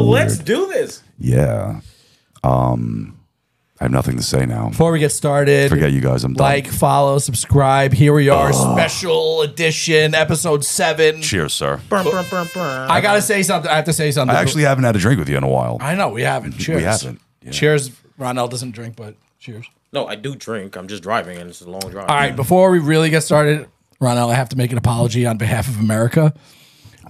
Let's do this. Yeah. I have nothing to say now. Before we get started, Forget you guys. I'm done. like, follow, subscribe. Here we are, special edition, episode 7. Cheers, sir. I gotta say something. I have to say something. I actually haven't had a drink with you in a while. I know we haven't. Cheers. We haven't. Yeah. Cheers. Ronell doesn't drink, but cheers. No, I do drink. I'm just driving, and it's a long drive. All right, before we really get started, Ronell, I have to make an apology on behalf of America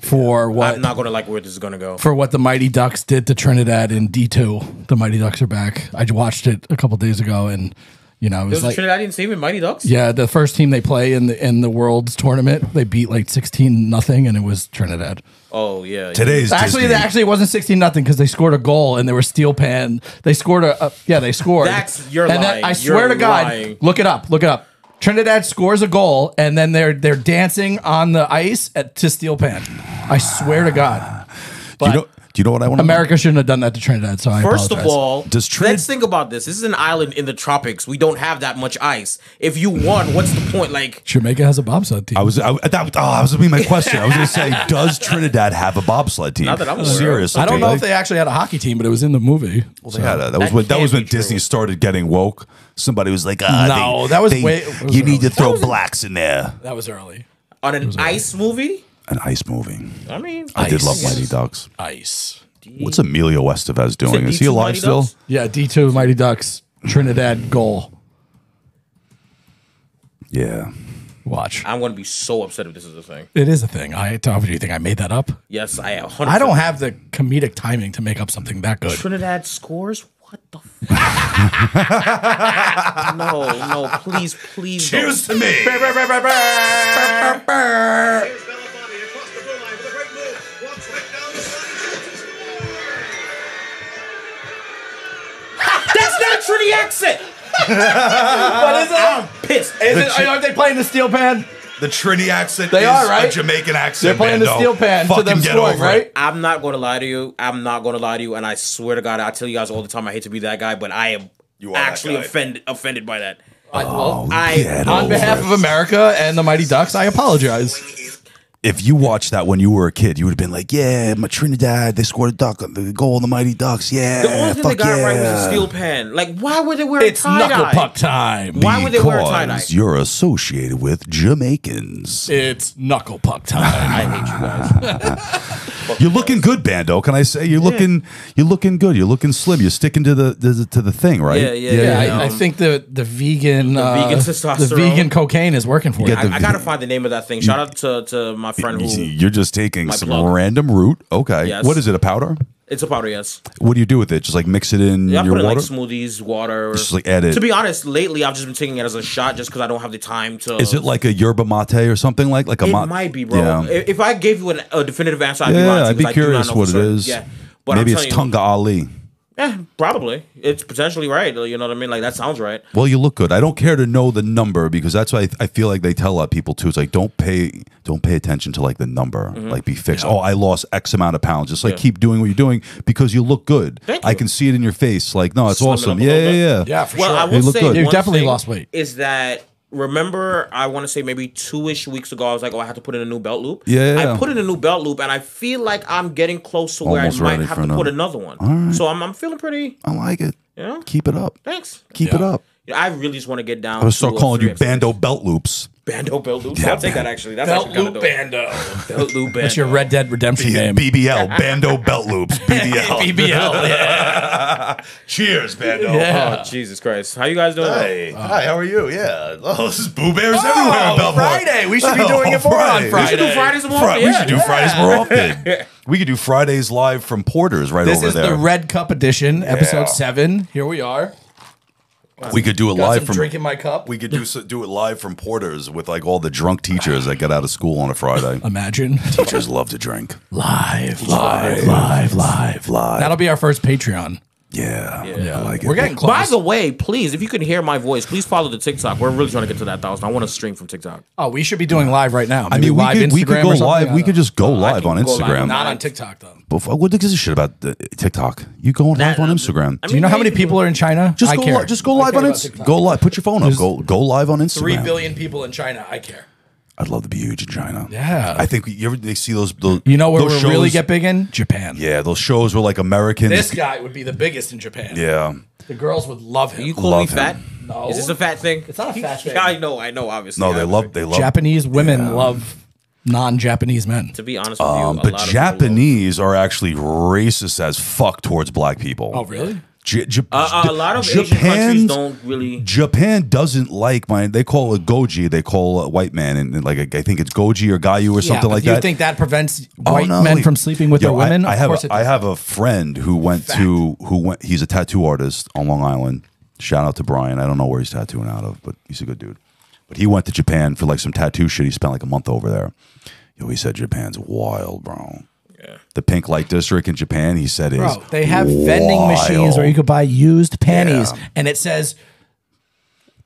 for what I'm not going to like where this is going to go. for what the Mighty Ducks did to Trinidad in D2. The Mighty Ducks are back. I watched it a couple days ago, and you know, it was like Trinidadian team in Mighty Ducks? yeah, the first team they play in the World's tournament, they beat like 16-0, and it was Trinidad. Oh, yeah. Today's Actually, it wasn't 16-0 because they scored a goal and they were steel pan. They scored they scored. You're and lying. Then, I swear to God, lying. look it up. Trinidad scores a goal and then they're dancing on the ice to steel pan. I swear to God. But Do you know what I want to America shouldn't have done that to Trinidad, so I First apologize. of all, Does let's think about this. This is an island in the tropics. We don't have that much ice. If you won, what's the point? Like, Jamaica has a bobsled team. that was going to be my question. I was going to say, does Trinidad have a bobsled team? Not that I'm aware of. Seriously. I don't know if they actually had a hockey team, but it was in the movie. Well, they had that was when Disney started getting woke. Somebody was like, No, that was way- it was You need to early. throw blacks in there. That was early. on an ice movie? An ice movie. I mean, I did love Ice. Mighty Ducks. Ice. What's Emilio Estevez doing? Is he D2 alive Mighty still? Ducks? Yeah, D2 Mighty Ducks, Trinidad goal. Yeah. Watch. I'm going to be so upset if this is a thing. It is a thing. Do you think I made that up? Yes, I am. 100%. I don't have the comedic timing to make up something that good. Trinidad scores? What the fuck? No, please don't. to me. That's not a Trinity accent. What is it? I'm pissed. Aren't they playing the steel pan? The Trini accent They is are, right? a Jamaican accent. They're playing the Bando. steel pan to Fucking them get scoring, over right? it. I'm not going to lie to you. And I swear to God, I tell you guys all the time, I hate to be that guy, but I am You are that actually guy. offended by that. Get On over behalf it. of America and the Mighty Ducks, I apologize. If you watched that when you were a kid, you would have been like, "Yeah, my Trinidad, they scored the goal in the Mighty Ducks. Yeah, The only thing they fuck got yeah. right was a steel pan. Like, why would they wear a It's tie-dye? knuckle puck time. Why would they wear a tie-dye? Because you're associated with Jamaicans. It's knuckle puck time. I hate you guys. You're looking good, Bando. Can I say you're looking good? You're looking slim. You're sticking to the thing, right? Yeah. I think the vegan vegan the testosterone. vegan cocaine is working for you. I gotta find the name of that thing. Shout out to my friend who. You're just taking My some plug. random root. Okay. Yes. What is it? A powder? It's a powder, yes. What do you do with it? Just like mix it in Yeah, I your put it in water? like smoothies, water. Just like add it. To be honest, lately I've just been taking it as a shot just because I don't have the time to. Is it like a yerba mate or something like a It mate? might be, bro. Yeah. If I gave you a definitive answer, I'd be Yeah, lying to you I'd be 'cause I do not curious know what for it certain. is. Yeah, but Maybe I'm it's telling you, Tunga Ali. Yeah, probably. It's potentially right. You know what I mean? Like that sounds right. Well, you look good. I don't care to know the number because that's why I feel like they tell a lot of people too. It's like don't pay attention to like the number, like be fixed. Oh, I lost X amount of pounds. Just like keep doing what you're doing because you look good. Thank I you. can see it in your face. Like no, it's Slim it awesome. up a little bit. Yeah. Yeah, for Well, sure. I You will look say good. You've one definitely thing lost weight. Is that remember? I want to say maybe 2-ish weeks ago, I was like, oh, I had to put in a new belt loop. Yeah. I put in a new belt loop, and I feel like I'm getting close to where I Almost might ready have for to put another. another one. All right. So I'm feeling pretty. I like it. You know, Keep it up. thanks. Keep it up. Yeah, I really just want to get down. I'm gonna start to, calling you 3x. Bando Belt Loops. Bando belt loop. Yeah, I'll take man. that actually. That's Belt actually loop kinda dope. bando. Belt loop bando. That's your Red Dead Redemption name. BBL. Bando Belt Loops. BBL. BBL. Yeah. Cheers, Bando. Yeah. Oh Jesus Christ! How you guys doing? Hey, hi, how are you? Yeah. Oh, this is Boo Bears everywhere in Belmont. Friday. We should be doing it more on We Friday. should do Fridays more. We Yeah, should do yeah. Fridays more often. We could do Fridays live from Porter's right This over is there. the Red Cup edition, episode 7. Here we are. We could do it Got live some from drinking my cup. We could do it live from Porter's with like all the drunk teachers that get out of school on a Friday. Imagine. Teachers love to drink. Live. That'll be our first Patreon. Yeah. I like it. We're getting close. By the way, please, if you can hear my voice, please follow the TikTok. We're really trying to get to that 1,000. I want to stream from TikTok. Oh, we should be doing live right now. I Maybe mean, we live could Instagram go or something. live. I We don't could just go live can on go live. Instagram. Not on TikTok, though. But what gives a shit about the TikTok? You going live on Instagram? I Do you know how many people are in China? Just I go. care. Just go I live care on about Instagram. TikTok. Go live. Put your phone up. There's Go live on Instagram. 3 billion people in China. I care. I'd love to be huge in China. Yeah. I think they see those You know where those we shows, really get big in? Japan. Yeah, those shows were like American. This guy would be the biggest in Japan. Yeah. The girls would love him. You call me Love fat? him. No. Is this a fat thing? It's not a fat thing. Yeah, I know, obviously. No, they love Japanese women love non-Japanese men. To be honest with you, a but lot of Japanese are actually racist as fuck towards black people. Oh, really? a lot of Asian countries don't really. Japan doesn't like they call it goji. They call a white man, and like I think it's goji or gayu or something like do that. You think that prevents white no, men from sleeping with their women? I Of course it does. have a friend who went. He's a tattoo artist on Long Island. Shout out to Brian. I don't know where he's tattooing out of, but he's a good dude. But he went to Japan for like some tattoo shit. He spent like a month over there. He said Japan's wild, bro. Yeah. The pink light district in Japan, he said, is they have vending machines where you could buy used panties, and it says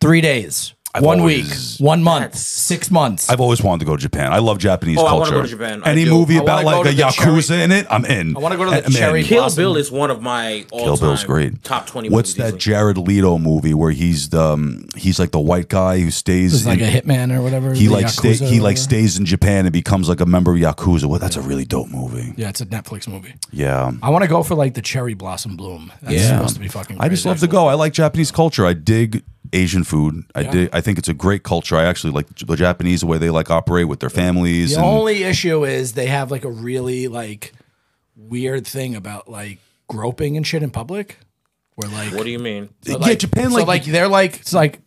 3 days, 1 week, 1 month, 6 months. I've always wanted to go to Japan. I love Japanese culture. I want to go to Japan. Any movie about like a Yakuza in it, I'm in. I want to go to the Cherry Kill Blossom. Bill is one of my all-time Kill Bill's great. top 20 What's movies. that Jared Leto movie where he's like the white guy who stays It's like a hitman or whatever. he the like Yakuza he or like whatever. stays in Japan and becomes like a member of Yakuza. Well, that's a really dope movie. Yeah, it's a Netflix movie. Yeah. I want to go for like the cherry blossom bloom. That's supposed to be fucking crazy. I just love to go. I like Japanese culture. I dig Asian food. I think it's a great culture. I actually like the Japanese, the way they like operate with their families. The only issue is they have like a really like weird thing about like groping and shit in public. Where like, What do you mean? so, yeah, Japan they're like it's like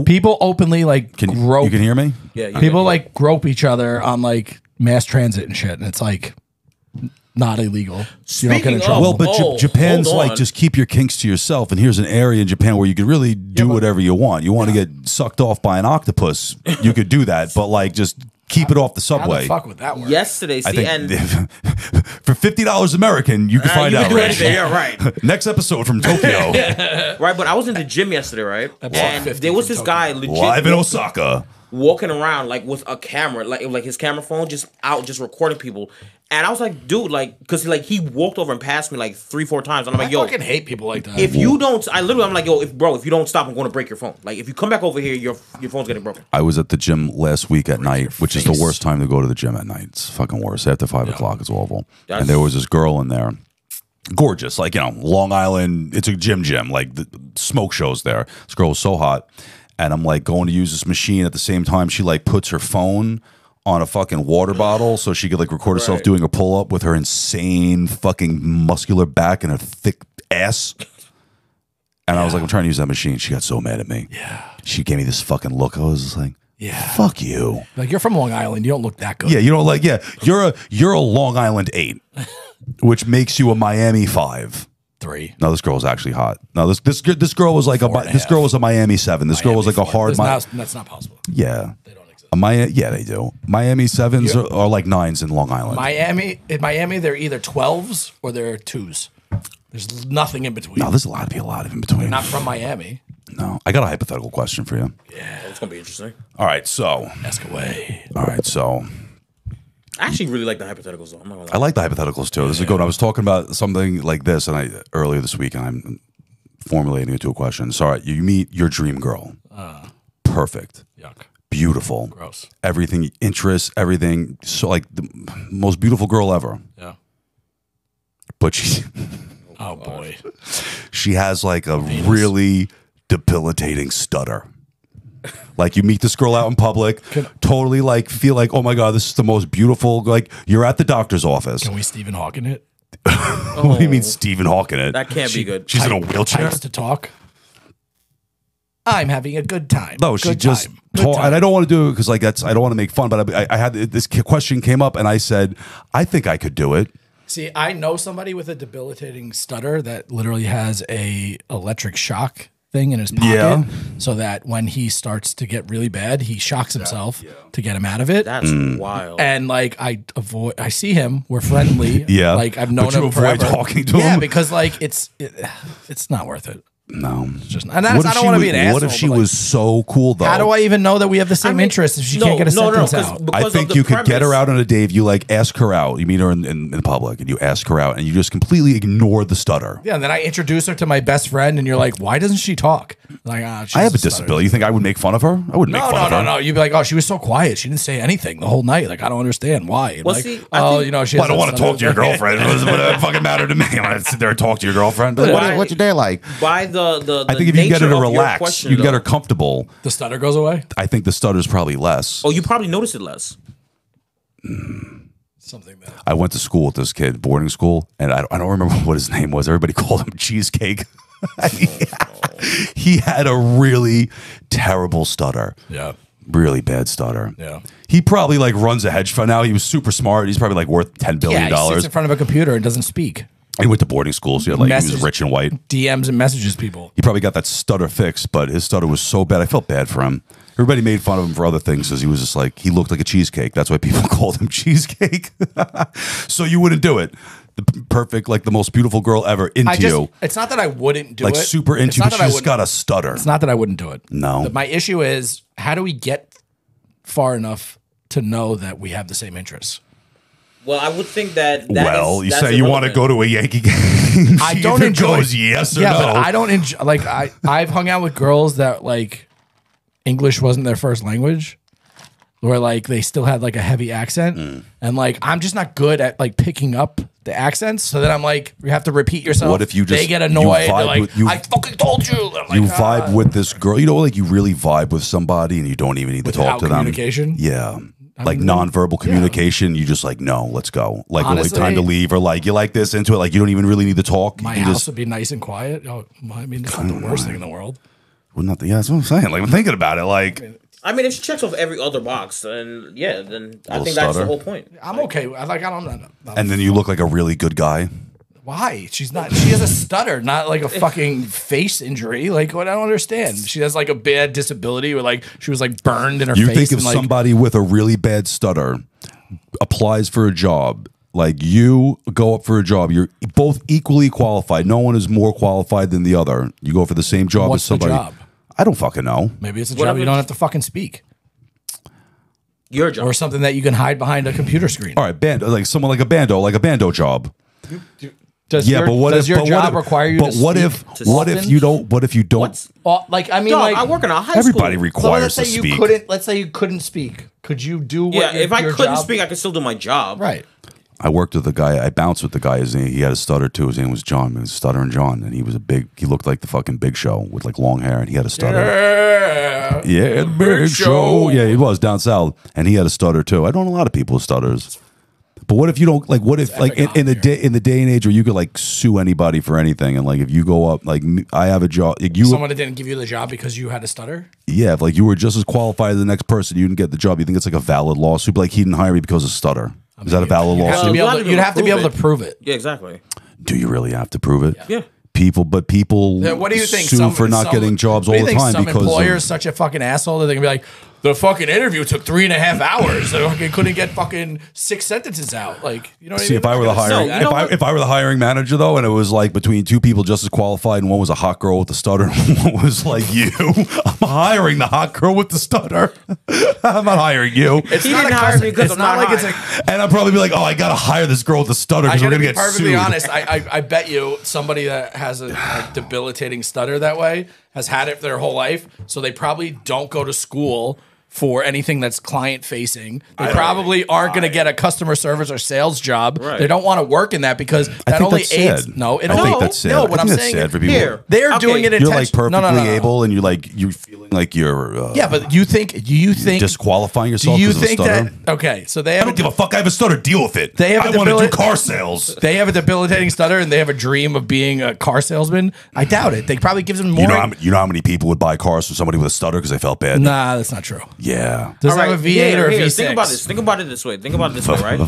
people openly like grope. You can hear me? Yeah, People like grope each other on like mass transit and shit, and it's like not illegal. You don't get in Speaking trouble. Well, but Japan's hold like on. just keep your kinks to yourself. And here's an area in Japan where you could really do whatever you want. You want to get sucked off by an octopus, you could do that. But like just keep it off the How subway. the fuck would that work? Yesterday, I see, and think for $50 American, you can find you out. can do anything. Yeah, right. Next episode from Tokyo, Right, but I was in the gym yesterday, right? And 50 there was from this guy legit live in Osaka. walking around like with a camera, like his camera phone just out, just recording people. And I was like, dude, like, because like he walked over and passed me like 3-4 times. And I'm like, I yo, fucking hate people like that. if you don't, I'm like, yo, if you don't stop, I'm going to break your phone. Like, if you come back over here, your phone's getting broken. I was at the gym last week at night, which is the worst time to go to the gym at night. It's fucking worse. After 5 o'clock, it's awful. And there was this girl in there. Gorgeous, like, Long Island. It's a gym, like the smoke shows there. This girl was so hot, and I'm like going to use this machine at the same time. She like puts her phone on a fucking water bottle so she could like record herself doing a pull up with her insane fucking muscular back and her thick ass. And I was like, I'm trying to use that machine. She got so mad at me. Yeah. She gave me this fucking look. I was just like, fuck you. Like, you're from Long Island. You don't look that good. Yeah, you don't like. Yeah, you're a Long Island 8, which makes you a Miami 5. 3. No, this girl was actually hot. No, this girl was like this girl was a Miami 7. This girl was like a hard. That's not possible. Yeah, They don't exist. Yeah, they do. Miami 7s are like 9s in Long Island. In Miami, they're either 12s or they're 2s. There's nothing in between. No, there's a lot of in between. Not from Miami. No, I got a hypothetical question for you. Yeah, it's going to be interesting. All right, so. Ask away. All right, so. I actually really like the hypotheticals, though. I'm not gonna lie. I like the hypotheticals too. This is good. I was talking about something like this, and earlier this week, and I'm formulating it to a question. Sorry, you meet your dream girl. Perfect. Yuck. Beautiful. Gross. Everything, interests, everything. So like the most beautiful girl ever. Yeah. But she Oh, boy. she has like a really debilitating stutter. Like you meet this girl out in public, totally like feel like, oh my God, this is the most beautiful. Like you're at the doctor's office. Can we Stephen Hawking it? What do you mean Stephen Hawking it? That can't be good. She's in a wheelchair. Types to talk. I'm having a good time. No, she Good just time. Good told, time. and I don't want to do it because like I don't want to make fun, but I had this question came up, and I said I think I could do it. See, I know somebody with a debilitating stutter that literally has a electric shock thing in his pocket, Yeah. so that when he starts to get really bad, he shocks himself to get him out of it. That's wild. And like I see him. We're friendly. Yeah. like I've known But you him avoid forever. talking to Yeah, him? because like it's not worth it. No, Just, and that's, I don't want to be an asshole. What if she but, like, was so cool though? How do I even know that we have the same interests if she can't get a sentence out? I think you could get her out on a date. You like ask her out. You meet her in public, and you ask her out, and you just completely ignore the stutter. Yeah, and then I introduce her to my best friend, and you're like, "Why doesn't she talk?" Like, I have a disability. You think I would make fun of her? I wouldn't make fun of her. No. You'd be like, oh, she was so quiet. She didn't say anything the whole night. Like, I don't understand why. Well, like, see, you know, she. I don't want to talk to your girlfriend. What does it fucking matter to me? I'm gonna sit there and talk to your girlfriend. What's your day like? By the I think if you get her to relax, you get her comfortable. The stutter goes away. I think the stutter's probably less. Oh, you probably notice it less. Something that I went to school with this kid, boarding school, and I don't remember what his name was. Everybody called him Cheesecake. He had a really terrible stutter. Yeah. Really bad stutter. Yeah. He probably like runs a hedge fund now. He was super smart. He's probably like worth $10 billion. Yeah, he sits in front of a computer and doesn't speak. He went to boarding school, so he was rich and white. DMs and messages people. He probably got that stutter fixed, but his stutter was so bad. I felt bad for him. Everybody made fun of him for other things because he was just like, he looked like a cheesecake. That's why people called him Cheesecake. So you wouldn't do it. The perfect, like the most beautiful girl ever into you. It's not that I wouldn't do like it. Like super into you, but she just got a stutter. It's not that I wouldn't do it. No. But my issue is, how do we get far enough to know that we have the same interests? Well, I would think that. You say you want to go to a Yankee game. I don't enjoy. Goes yes or yeah, no. but I don't enjoy. Like I've hung out with girls that like English wasn't their first language, where like they still had like a heavy accent, and like I'm just not good at like picking up the accents. So then I'm like, you have to repeat yourself. What if you just they get annoyed? They're like, with, I fucking told you. Like, you vibe with this girl. You know, like you really vibe with somebody, and you don't even need to talk to them. Communication. Yeah. Like nonverbal communication, you just like, no, let's go. Like, honestly, time to leave, or like you like this into it. Like you don't even really need to talk. My house would be nice and quiet. Oh, I mean, it's not the worst thing in the world. Well, not that's what I'm saying. Like I'm thinking about it. Like, I mean, if she checks off every other box, then then I think that's the whole point. I'm okay. I don't know. And then you look like a really good guy. Why? She's not. She has a stutter, not like a fucking face injury. Like, what? I don't understand. She has like a bad disability, where like she was like burned in her face. You think if somebody with a really bad stutter applies for a job, like you go up for a job, you're both equally qualified. No one is more qualified than the other. You go for the same job as somebody. The job? I don't fucking know. Maybe it's a job you don't have to fucking speak. Your job, or something that you can hide behind a computer screen. All right, like someone like a bando job. Does your job require you to speak? What if you don't? What if you don't? Like I mean, Dog, like I work in a high school. Everybody requires to speak. Let's say you couldn't speak. Could you do? If I couldn't speak, I could still do my job. Right. I worked with a guy. I bounced with the guy. He had a stutter too. His name was John. He was Stuttering John, and he was he looked like the fucking Big Show with like long hair, and he had a stutter. Yeah, Big Show. Yeah, he was down south, and he had a stutter too. I know a lot of people with stutters. But what if you don't like? What if like in the day and age where you could like sue anybody for anything, and like if you go up, like I have a job, like someone didn't give you the job because you had a stutter. Yeah, if like you were just as qualified as the next person, you didn't get the job. You think it's like a valid lawsuit? But like he didn't hire me because of stutter. Is that a valid lawsuit? You'd have to be able to prove it. Yeah, exactly. Do you really have to prove it? Yeah. People what do you think? Sue for not getting jobs all the time some because employer is such a fucking asshole that they can be like, the fucking interview took 3.5 hours. They couldn't get fucking 6 sentences out. Like, you know what I mean? See, if I were the hiring, if I were the hiring manager though, and it was like between two people just as qualified, and one was a hot girl with the stutter, and one was like you, I'm hiring the hot girl with the stutter. I'm not hiring you. He didn't hire me because I'm not like and I'd probably be like, oh, I gotta hire this girl with the stutter because we're gonna get perfectly sued. honest. I bet you somebody that has a debilitating stutter that way has had it their whole life, so they probably don't go to school for anything that's client facing. They probably aren't going to get a customer service or sales job. Right. They don't want to work in that because that only aids. No, I think that's sad. No, what I'm saying sad for people. They're doing it intentionally. You're like perfectly able, and you're feeling like you're yeah, but do you think disqualifying yourself? Do you think that? Okay, so they have I don't give a fuck. I have a stutter. Deal with it. I want to do car sales. They have a debilitating stutter, and they have a dream of being a car salesman. I doubt it. They probably gives them more. You know how many people would buy cars from somebody with a stutter because they felt bad? Nah, that's not true. Yeah. Does it have a V8 or a V6? Think about this. Think about it this way. Right?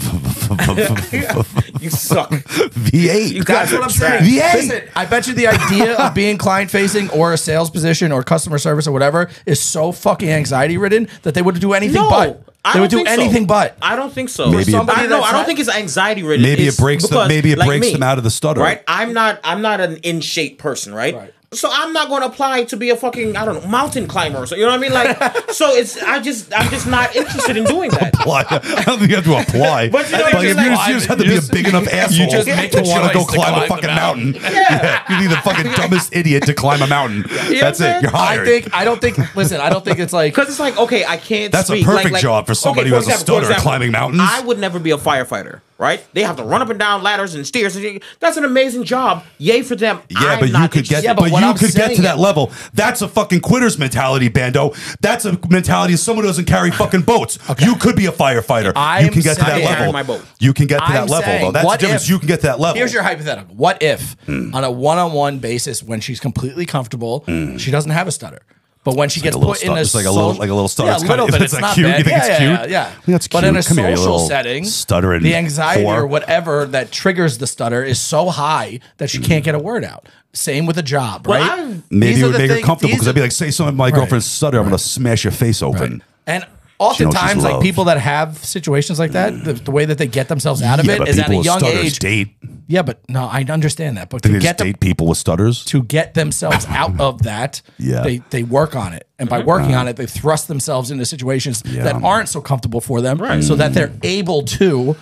You suck. V8. That's what I'm saying. V8. Listen, I bet you the idea of being client facing or a sales position or customer service or whatever is so fucking anxiety ridden that they would do anything but. They would do anything but. I don't think so. Maybe I don't think it's anxiety ridden. Maybe it breaks them out of the stutter. Right? I'm not an in shape person, right? So I'm not going to apply to be a fucking, I don't know, mountain climber. So you know what I mean? Like, so I'm just not interested in doing that. Apply. I don't think you have to apply. But you know, like, it's if just you like, just have to be a big enough asshole you just make to a want to go choice to climb a climb fucking the mountain. mountain. Yeah. You'd be the fucking dumbest idiot to climb a mountain. That's it. You're hired. I don't think it's like, because it's like, okay, I can't. That's speak. a perfect job for somebody who has a stutter climbing mountains. I would never be a firefighter, right? They have to run up and down ladders and stairs. That's an amazing job. Yay for them. Yeah, but you could get, get to that level. That's a fucking quitter's mentality, Bando. That's a mentality of someone who doesn't carry fucking boats. Okay. You could be a firefighter. You can get to that level. My boat. You can get to that level, though. That's the difference. You can get to that level. Here's your hypothetical. What if, on a one-on-one basis, when she's completely comfortable, she doesn't have a stutter? But when she gets put in a like a little stutter, yeah, a little bit. It's not cute. bad. You think it's cute? Yeah. That's cute. But in a Come here, social setting, stuttering the anxiety whore. or whatever that triggers the stutter is so high that she can't get a word out. Same with a job, right? Maybe it would make her comfortable because I'd be like, say something to my girlfriend's stutter, I'm going to smash your face open. And oftentimes, like people that have situations like that, the way that they get themselves out of it is at a young age. Date. Yeah, but no, I understand that. But to get date people with stutters, to get themselves out of that, they work on it, and by working on it, they thrust themselves into situations that aren't so comfortable for them, so that they're able to.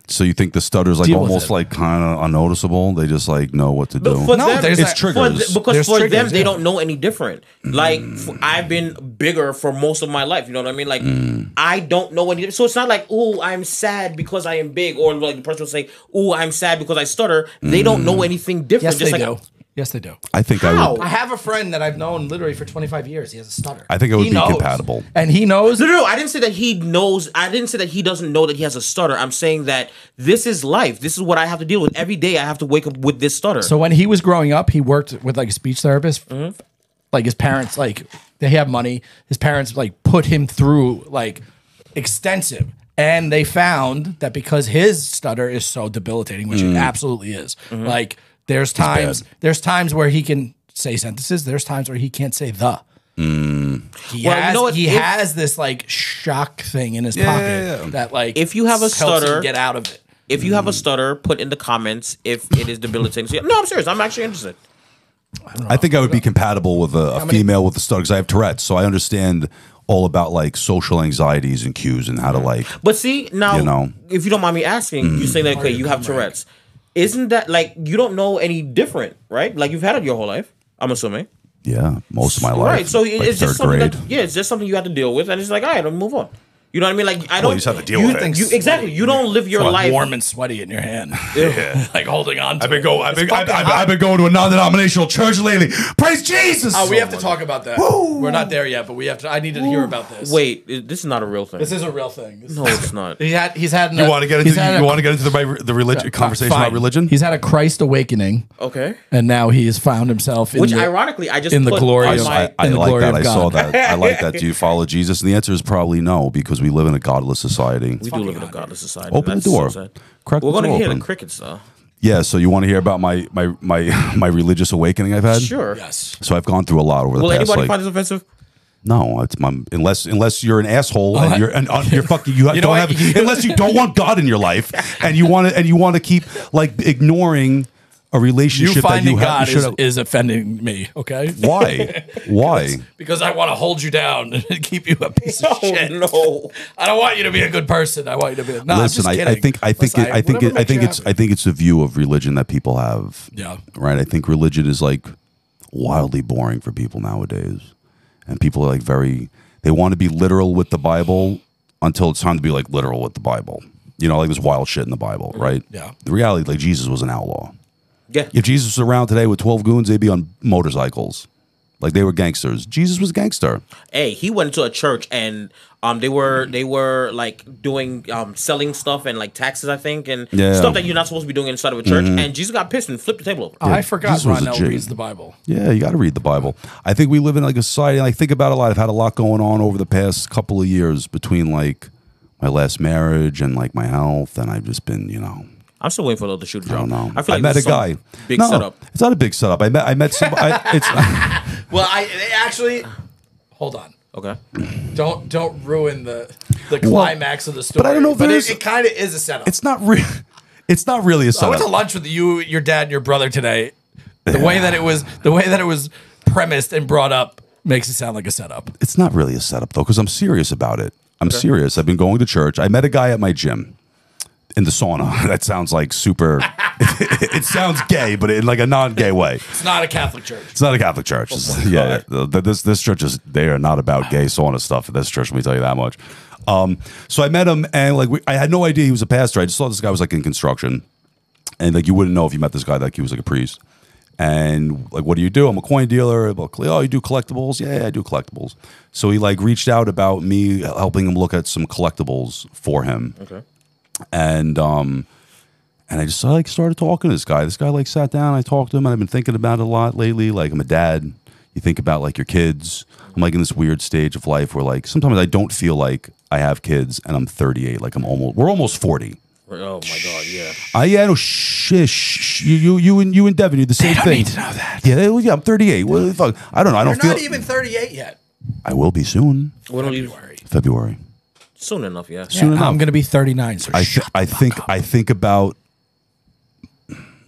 So you think the stutter's like almost like kind of unnoticeable? They just like know what to do. For them, it's triggers. Because for them, they don't know any different. Like I've been bigger for most of my life. You know what I mean? Like I don't know any. So it's not like, oh, I'm sad because I am big, or like the person will say, oh, I'm sad because I stutter. They don't know anything different. Yes, just they like, do. Yes, they do. I think I would. I have a friend that I've known literally for 25 years. He has a stutter. I think it would be compatible. And he knows. No. I didn't say that he knows. I didn't say that he doesn't know that he has a stutter. I'm saying that this is life. This is what I have to deal with. Every day I have to wake up with this stutter. So when he was growing up, he worked with like a speech therapist. Like his parents, like they have money. His parents like put him through like extensive. And they found that because his stutter is so debilitating, which it absolutely is, like there's times where he can say sentences. There's times where he can't say the. He has this like shock thing in his pocket that like if you have a stutter, get out of it. If you have a stutter, put in the comments if it is debilitating. So, no, I'm serious. I'm actually interested. I think I would be compatible with a female with a stutter because I have Tourette's, so I understand all about like social anxieties and cues and how to like. But see now, if you don't mind me asking, you say that okay, you have Tourette's. Isn't that like you don't know any different, right? Like you've had it your whole life, I'm assuming. Yeah, most of my life. Right, so like it's just something grade. it's just something you have to deal with, and it's like, all right, I'll move on. You know what I mean? Like I don't. You just have to deal with it. Exactly. You don't live your life warm and sweaty in your hand, like holding on. To I've been going to a non-denominational church lately. Praise Jesus! Oh, we have to talk about that. Woo! We're not there yet, but we have to. I need to hear about this. Wait, this is not a real thing. This is a real thing. No, it's not. He's had. You want to get into the religion conversation about religion? He's had a Christ awakening. Okay. And now he has found himself. Ironically, I just in the glory. I like that. I saw that. I like that. Do you follow Jesus? And the answer is probably no, because we live in a godless society. We do live in a godless society. Open the door. We're going to hear the crickets, though. Yeah, so you want to hear about my religious awakening I've had? Sure. Yes. So I've gone through a lot over the past. Will anybody find this offensive? No, it's unless you're an asshole and you're fucking unless you don't want God in your life and you want to keep like ignoring a relationship you finding that you God is offending me. Okay. Why? Why? Because I want to hold you down and keep you a piece of shit. No, I don't want you to be a good person. I want you to be. No, listen, I think it's the view of religion that people have. Yeah. Right. I think religion is like wildly boring for people nowadays, and people are like they want to be literal with the Bible until it's time to be like literal with the Bible. You know, like there's wild shit in the Bible, right? Yeah. The reality, like Jesus was an outlaw. Yeah. If Jesus was around today with 12 goons, they'd be on motorcycles. Like they were gangsters. Jesus was a gangster. Hey, he went into a church and they were like doing selling stuff and like taxes, I think, and stuff that you're not supposed to be doing inside of a church. And Jesus got pissed and flipped the table over. I forgot Ronell reads the Bible. Yeah, you got to read the Bible. I think we live in like a society, and I think about it a lot. I've had a lot going on over the past couple of years between like my last marriage and like my health, and I've just been, I'm still waiting for the shoe to drop. I don't know. I feel like met a guy. Big setup. It's not a big setup. I met some. Well, I actually hold on. Okay. Don't ruin the climax of the story. But I don't know if it kind of is a setup. It's not real. It's not really a setup. I went to lunch with your dad, and your brother today. The way that it was premised and brought up makes it sound like a setup. It's not really a setup though, because I'm serious about it. I'm serious. I've been going to church. I met a guy at my gym in the sauna. That sounds like super. It sounds gay, but in like a non-gay way. It's not a Catholic church. It's not a Catholic church. This church is. They are not about gay sauna stuff. This church, let me tell you that much. So I met him, and like I had no idea he was a pastor. I just thought this guy was like in construction, and like you wouldn't know if you met this guy like he was like a priest. And like, what do you do? I'm a coin dealer. Oh, you do collectibles? Yeah, I do collectibles. So he like reached out about me helping him look at some collectibles for him. Okay. And I just like started talking to this guy. This guy like sat down. I talked to him, and I've been thinking about it a lot lately. Like I'm a dad. You think about like your kids. I'm like in this weird stage of life where like sometimes I don't feel like I have kids, and I'm 38. Like we're almost 40. Oh my God, yeah. Yeah, no, shh. You and Devin, you're the same thing. They don't need to know that. Yeah, I'm 38. What the fuck? I don't know. I don't feel. You're not even 38 yet. I will be soon. February. Soon enough, yeah. Soon enough. I'm going to be 39. So I think about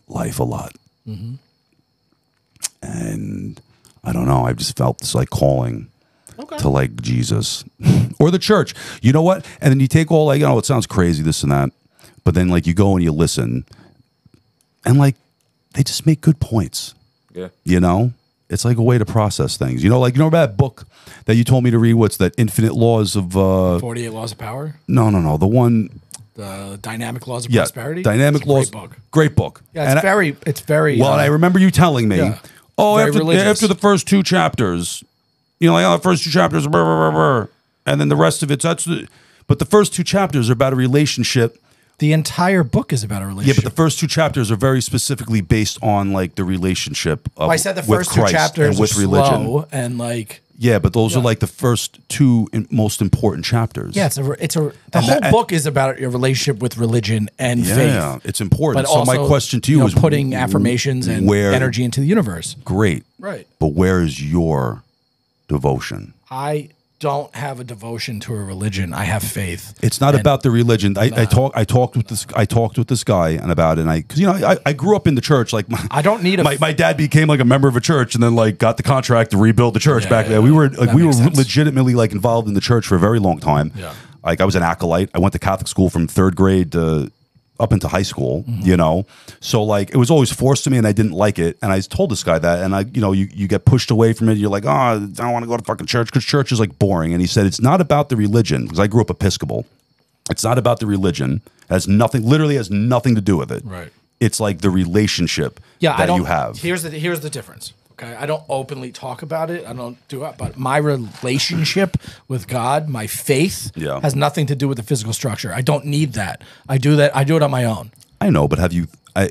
life a lot, and I don't know. I've just felt this like calling. To like Jesus or the church, you know what? And then you take all like, it sounds crazy, this and that, but then like you go and you listen, and like they just make good points. Yeah, it's like a way to process things. Like you know that book that you told me to read. What's that? Infinite Laws of 48 Laws of Power. No, the one. The Dynamic Laws of Prosperity. Dynamic Laws. Great book. Yeah, it's very. Well, I remember you telling me. Yeah, after the first 2 chapters. The first 2 chapters, and then the rest of it's but the first 2 chapters are about a relationship. The entire book is about a relationship. Yeah, but the first 2 chapters are very specifically based on like the relationship of, I said the first 2 chapters with religion slow and like. Yeah, but those are like the first 2 most important chapters. Yeah, the whole book is about your relationship with religion and faith. Yeah, it's important. But So also, my question to you is putting affirmations and energy into the universe. Great. Right. But where is your devotion? I don't have a devotion to a religion. I have faith. It's not about the religion. I talked with this guy and about it. And because I grew up in the church. Like I don't need my dad became like a member of a church and then like got the contract to rebuild the church back then. We were legitimately like involved in the church for a very long time. Yeah. Like I was an acolyte. I went to Catholic school from 3rd grade to up into high school, so like it was always forced to me and I didn't like it. And I told this guy that, and you get pushed away from it. You're like, I don't want to go to fucking church because church is like boring. And he said, it's not about the religion, because I grew up Episcopal. It's not about the religion. Literally has nothing to do with it. Right. It's like the relationship that you have. Here's the difference. Okay, I don't openly talk about it. I don't do it, but my relationship with God, my faith, has nothing to do with the physical structure. I don't need that. I do that. I do it on my own. I know, but I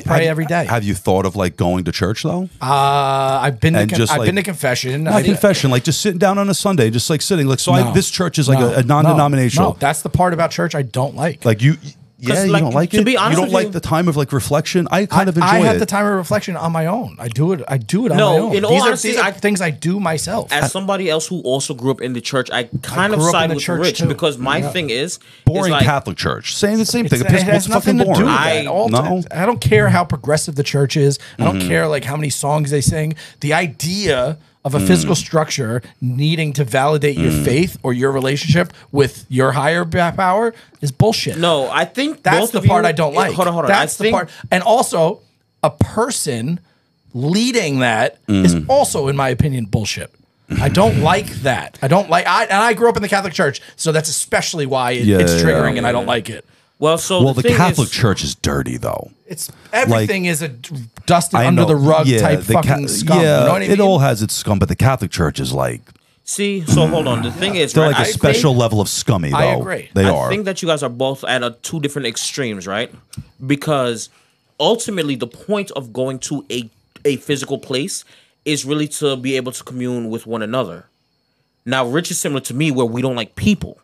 pray every day. Have you thought of like going to church though? I've been to confession. Not confession, like just sitting down on a Sunday, just like sitting. Like this church is like a non-denominational. No, that's the part about church I don't like. Like you. Yeah, you don't like it. To be honest, you don't like the time of like reflection. I kind of enjoy it. I have the time of reflection on my own. I do it on my own. These are things I do myself. As somebody else who also grew up in the church, I kind of side with Rich because my thing is boring Catholic church. Saying the same thing. Episcopal's fucking boring. I don't care how progressive the church is. I don't care like how many songs they sing. The idea of a physical structure needing to validate your faith or your relationship with your higher power is bullshit. No, I think that's the part I don't like. Hold on. That's the part. And also, a person leading that is also, in my opinion, bullshit. I don't like that. I grew up in the Catholic Church, so that's especially why it's triggering and I don't like it. Well, the Catholic Church is dirty, though. Everything is a dusted under the rug type fucking scum. Yeah, you know what I mean? It all has its scum, but the Catholic Church is like. See, so hold on. The thing is, they're like a special level of scummy, though. I agree. They are. I think that you guys are both at 2 different extremes, right? Because ultimately, the point of going to a physical place is really to be able to commune with one another. Now, Rich is similar to me where we don't like people.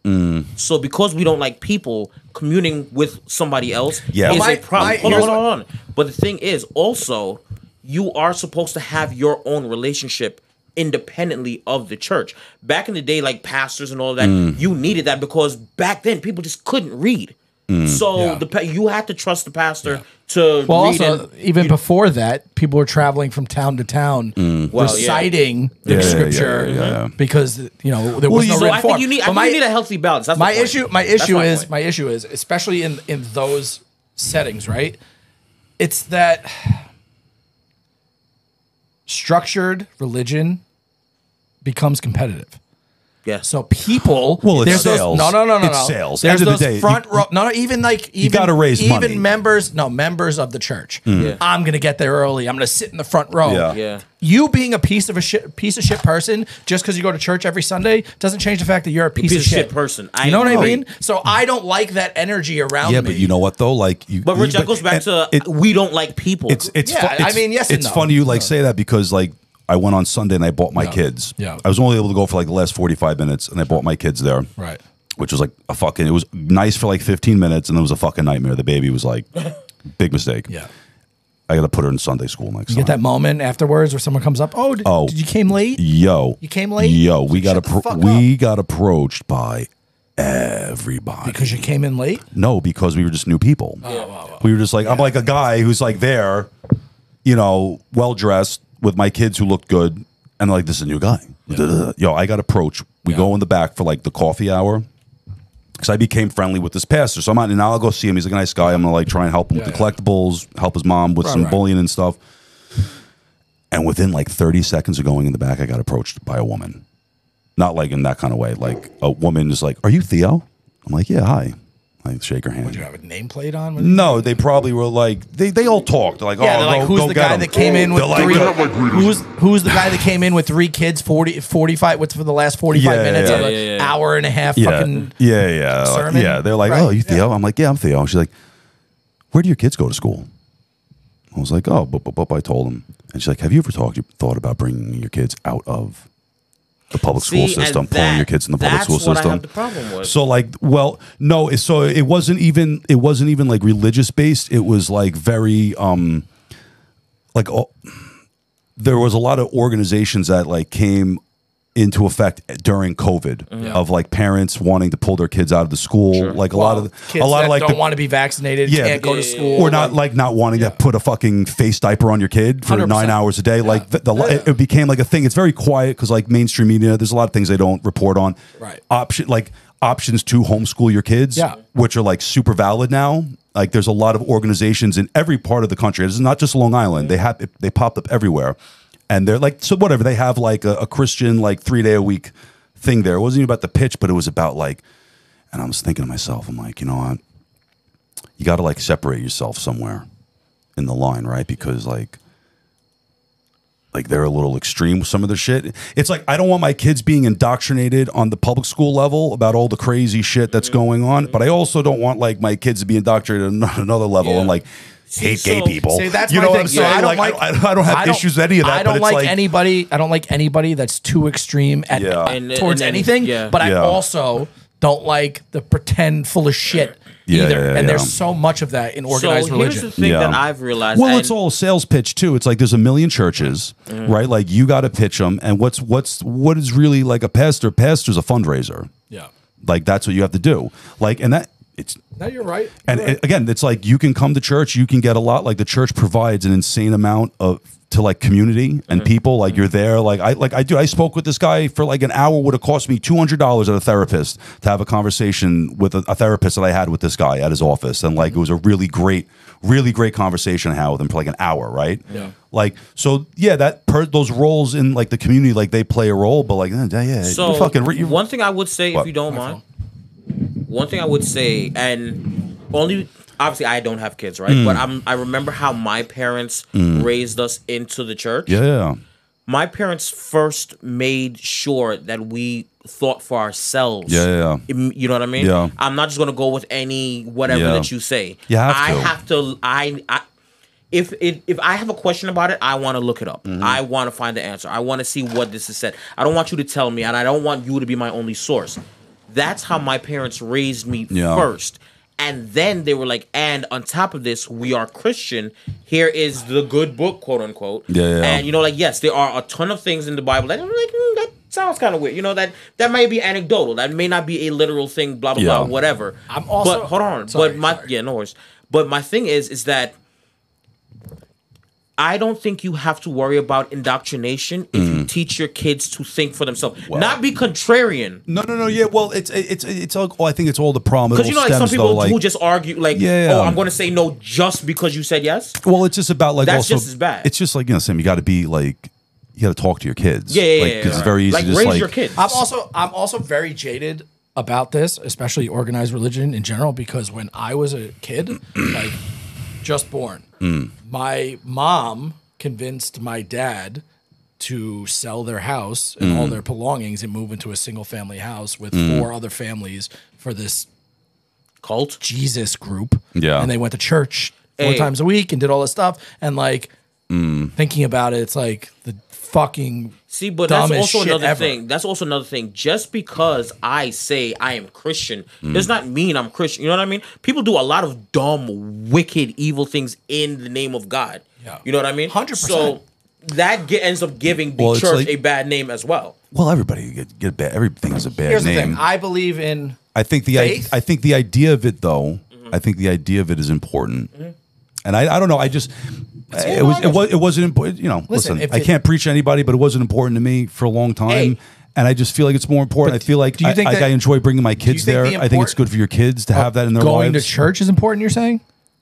So because we don't like people, communing with somebody else is a problem. Hold on. But the thing is, also, you are supposed to have your own relationship independently of the church. Back in the day, like pastors and all that, you needed that because back then people just couldn't read. So you had to trust the pastor to Well, read also, even before that, people were traveling from town to town, reciting the scripture because there was no So written I form. think you need, But you need a healthy balance. That's my the issue. My issue is, especially in those settings, right? It's that structured religion becomes competitive. Yeah. So people, Well, it's there's sales. no. It's sales. There's End of those the day, front row. No, even gotta raise even money. members of the church. I'm gonna get there early. I'm gonna sit in the front row. Yeah. You being a piece of shit person just because you go to church every Sunday doesn't change the fact that you're a piece of shit person. You know what I mean? So I don't like that energy around me. Yeah, but you know what though? Like But Rich, that goes back to we don't like people. It's yes and it's no. funny you say that because like I went on Sunday and I bought my kids. Yeah. I was only able to go for like the last 45 minutes and I bought my kids there. Right. Which was like it was nice for like 15 minutes and it was a fucking nightmare. The baby was like, big mistake. Yeah. I got to put her in Sunday school next time. You get that moment afterwards where someone comes up. Did you came late? Yo. You came late? Yo, we got Shut the fuck up. got approached by everybody. Because you came in late? No, because we were just new people. We were just like, I'm like a guy who's like there, well dressed with my kids who looked good. And like, this is a new guy. Yo, I got approached. We go in the back for like the coffee hour. Because I became friendly with this pastor. So I'm out and now I'll go see him. He's like a nice guy. I'm going to like try and help him with the collectibles, help his mom with some bullion and stuff. And within like 30 seconds of going in the back, I got approached by a woman. Not like in that kind of way. Like a woman is like, "Are you Theo?" I'm like, "Yeah, hi." I shake her hand. Would you have a nameplate on? No, they probably were like they all talked. They're like, yeah, oh, like, who's the guy that came in with three? Who's the guy that came in with 3 kids? 45. What's for the last 45 minutes of an hour and a half? Fucking sermon. Yeah, they're like, "Oh, you Theo?" I'm like, "Yeah, I'm Theo." She's like, "Where do your kids go to school?" I was like, "Oh, but I told him." And she's like, "Have you ever thought about bringing your kids out of the public school system, pulling your kids in the public school system?" That's what I have the problem with. So like, well, no, so it wasn't even like religious based. It was like very there was a lot of organizations that like came into effect during COVID of like parents wanting to pull their kids out of the school. Like a lot of like don't want to be vaccinated, can't go to school, or not wanting to put a fucking face diaper on your kid for 9 hours a day. Like it became like a thing. It's very quiet because like mainstream media, there's a lot of things they don't report on. Right. Options to homeschool your kids, which are like super valid now. Like there's a lot of organizations in every part of the country. This is not just Long Island. They popped up everywhere. And they're like, so whatever, they have like a Christian like 3-day-a-week thing there. It wasn't even about the pitch, but it was about like, and I was thinking to myself, I'm like, you know what? You got to like separate yourself somewhere in the line, right? Because like they're a little extreme with some of the shit. It's like, I don't want my kids being indoctrinated on the public school level about all the crazy shit that's going on, but I also don't want like my kids to be indoctrinated on another level and like hate gay people. See, that's you my know thing. what I'm saying? I don't have issues with any of that. I don't like anybody. I don't like anybody that's too extreme towards anything. But I also don't like the pretend full of shit either. And there's so much of that in organized religion. Here's the thing that I've realized. Well, it's all a sales pitch too. It's like there's a million churches, right? Like you got to pitch them. And what is really like a pastor? Pastor's a fundraiser. Yeah. Like that's what you have to do. Like, and that. No, you're right. Again, it's like you can come to church, you can get a lot. Like the church provides an insane amount to like community and people. Like you're there. I spoke with this guy for like an hour. Would have cost me $200 at a therapist to have a conversation with a therapist that I had with this guy at his office, and like it was a really great conversation I had with him for like an hour. Right. Yeah. Like so, yeah. Those roles in like the community, like they play a role, but like yeah. So one thing I would say, if you don't mind. One thing I would say, and only obviously I don't have kids, right? But I remember how my parents raised us into the church. Yeah. My parents first made sure that we thought for ourselves. Yeah. You know what I mean? Yeah. I'm not just gonna go with any whatever that you say. If I have a question about it, I want to look it up. I want to find the answer. I want to see what this is said. I don't want you to tell me, and I don't want you to be my only source. That's how my parents raised me first. And then they were like, and on top of this, we are Christian. Here is the good book, quote unquote. Yeah. And like, yes, there are a ton of things in the Bible that I'm like, sounds kind of weird. You know, that might be anecdotal. That may not be a literal thing, blah, blah, blah, whatever. I'm also... But, hold on. Sorry. Yeah, no worries. But my thing is that I don't think you have to worry about indoctrination if you teach your kids to think for themselves, not be contrarian. No. Yeah, well, it's all. I think it's all the problem. Because you know, like some people who just argue, like, oh, I'm going to say no just because you said yes. Well, it's just about like that's also, just as bad. It's just like, you know, Sam, you got to be like, you got to talk to your kids. Yeah. It's very easy. Like, to just raise your kids. I'm also very jaded about this, especially organized religion in general, because when I was a kid, like just born, my mom convinced my dad to sell their house and all their belongings and move into a single family house with 4 other families for this cult Jesus group. Yeah. And they went to church 4 times a week and did all this stuff. And like thinking about it, it's like the fucking but that's also another ever. thing. That's also another thing. Just because I say I am Christian does not mean I'm Christian. You know what I mean? People do a lot of dumb, wicked, evil things in the name of God. Yeah. You know what I mean? 100%. So that ends up giving the church a bad name as well. Well, everybody get bad. Everything is a bad Here's name. the thing. I believe in I think the faith. I think the idea of it, though. I think the idea of it is important. And I don't know. I just it wasn't important. You know, listen. I can't preach to anybody, but it wasn't important to me for a long time. And I just feel like it's more important. I feel like I enjoy bringing my kids there. I think it's good for your kids to have that in their lives. Going to church is important, you're saying?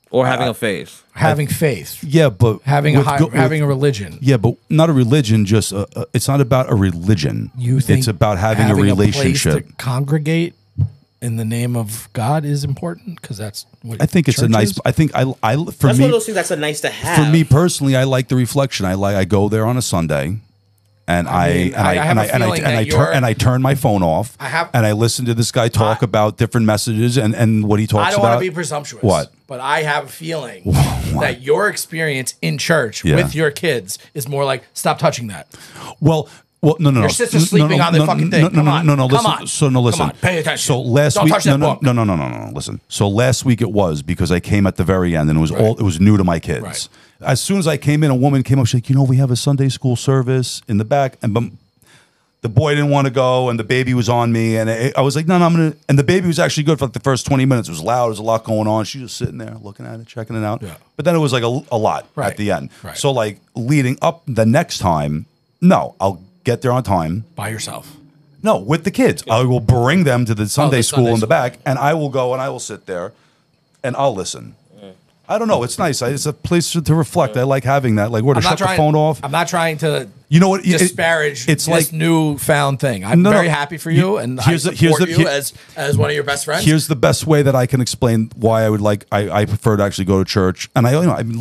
Or having a faith. Having faith. Yeah, but having a religion. Yeah, but not a religion. Just it's not about a religion. You think it's about having a relationship. A place to congregate in the name of God is important because that's what I think it's a nice. is? I think I for that's me, one of those things that's a nice to have. For me personally, I like the reflection. I go there on a Sunday. And I turn my phone off. And I listen to this guy talk about different messages and what he talks about. I don't want to be presumptuous. What? But I have a feeling that your experience in church with your kids is more like, stop touching that. Well, no. Your sister's sleeping on the fucking thing. No. Listen. Come on. So no, listen. Come on. Pay attention. So last Don't week, touch that book. No. Listen. So last week it was because I came at the very end and it was new to my kids. Right. As soon as I came in, a woman came up. She's like, you know, we have a Sunday school service in the back, and the boy didn't want to go, and the baby was on me, and I was like, no, I'm gonna. And the baby was actually good for like the first 20 minutes. It was loud. There was a lot going on. She was sitting there looking at it, checking it out. Yeah. But then it was like a lot at the end. Right. So like leading up the next time, no, I'll get there on time by yourself. No, with the kids. I will bring them to the Sunday school in the back, and I will go and I will sit there, and I'll listen. I don't know. It's nice. It's a place to reflect. I like having that. Like, where to shut the phone off. I'm not trying to. You know what? Disparage it's this like nhew-found thing. I'm very happy for you, and I support you as one of your best friends. Here's the best way that I can explain why I would like. I prefer to actually go to church, and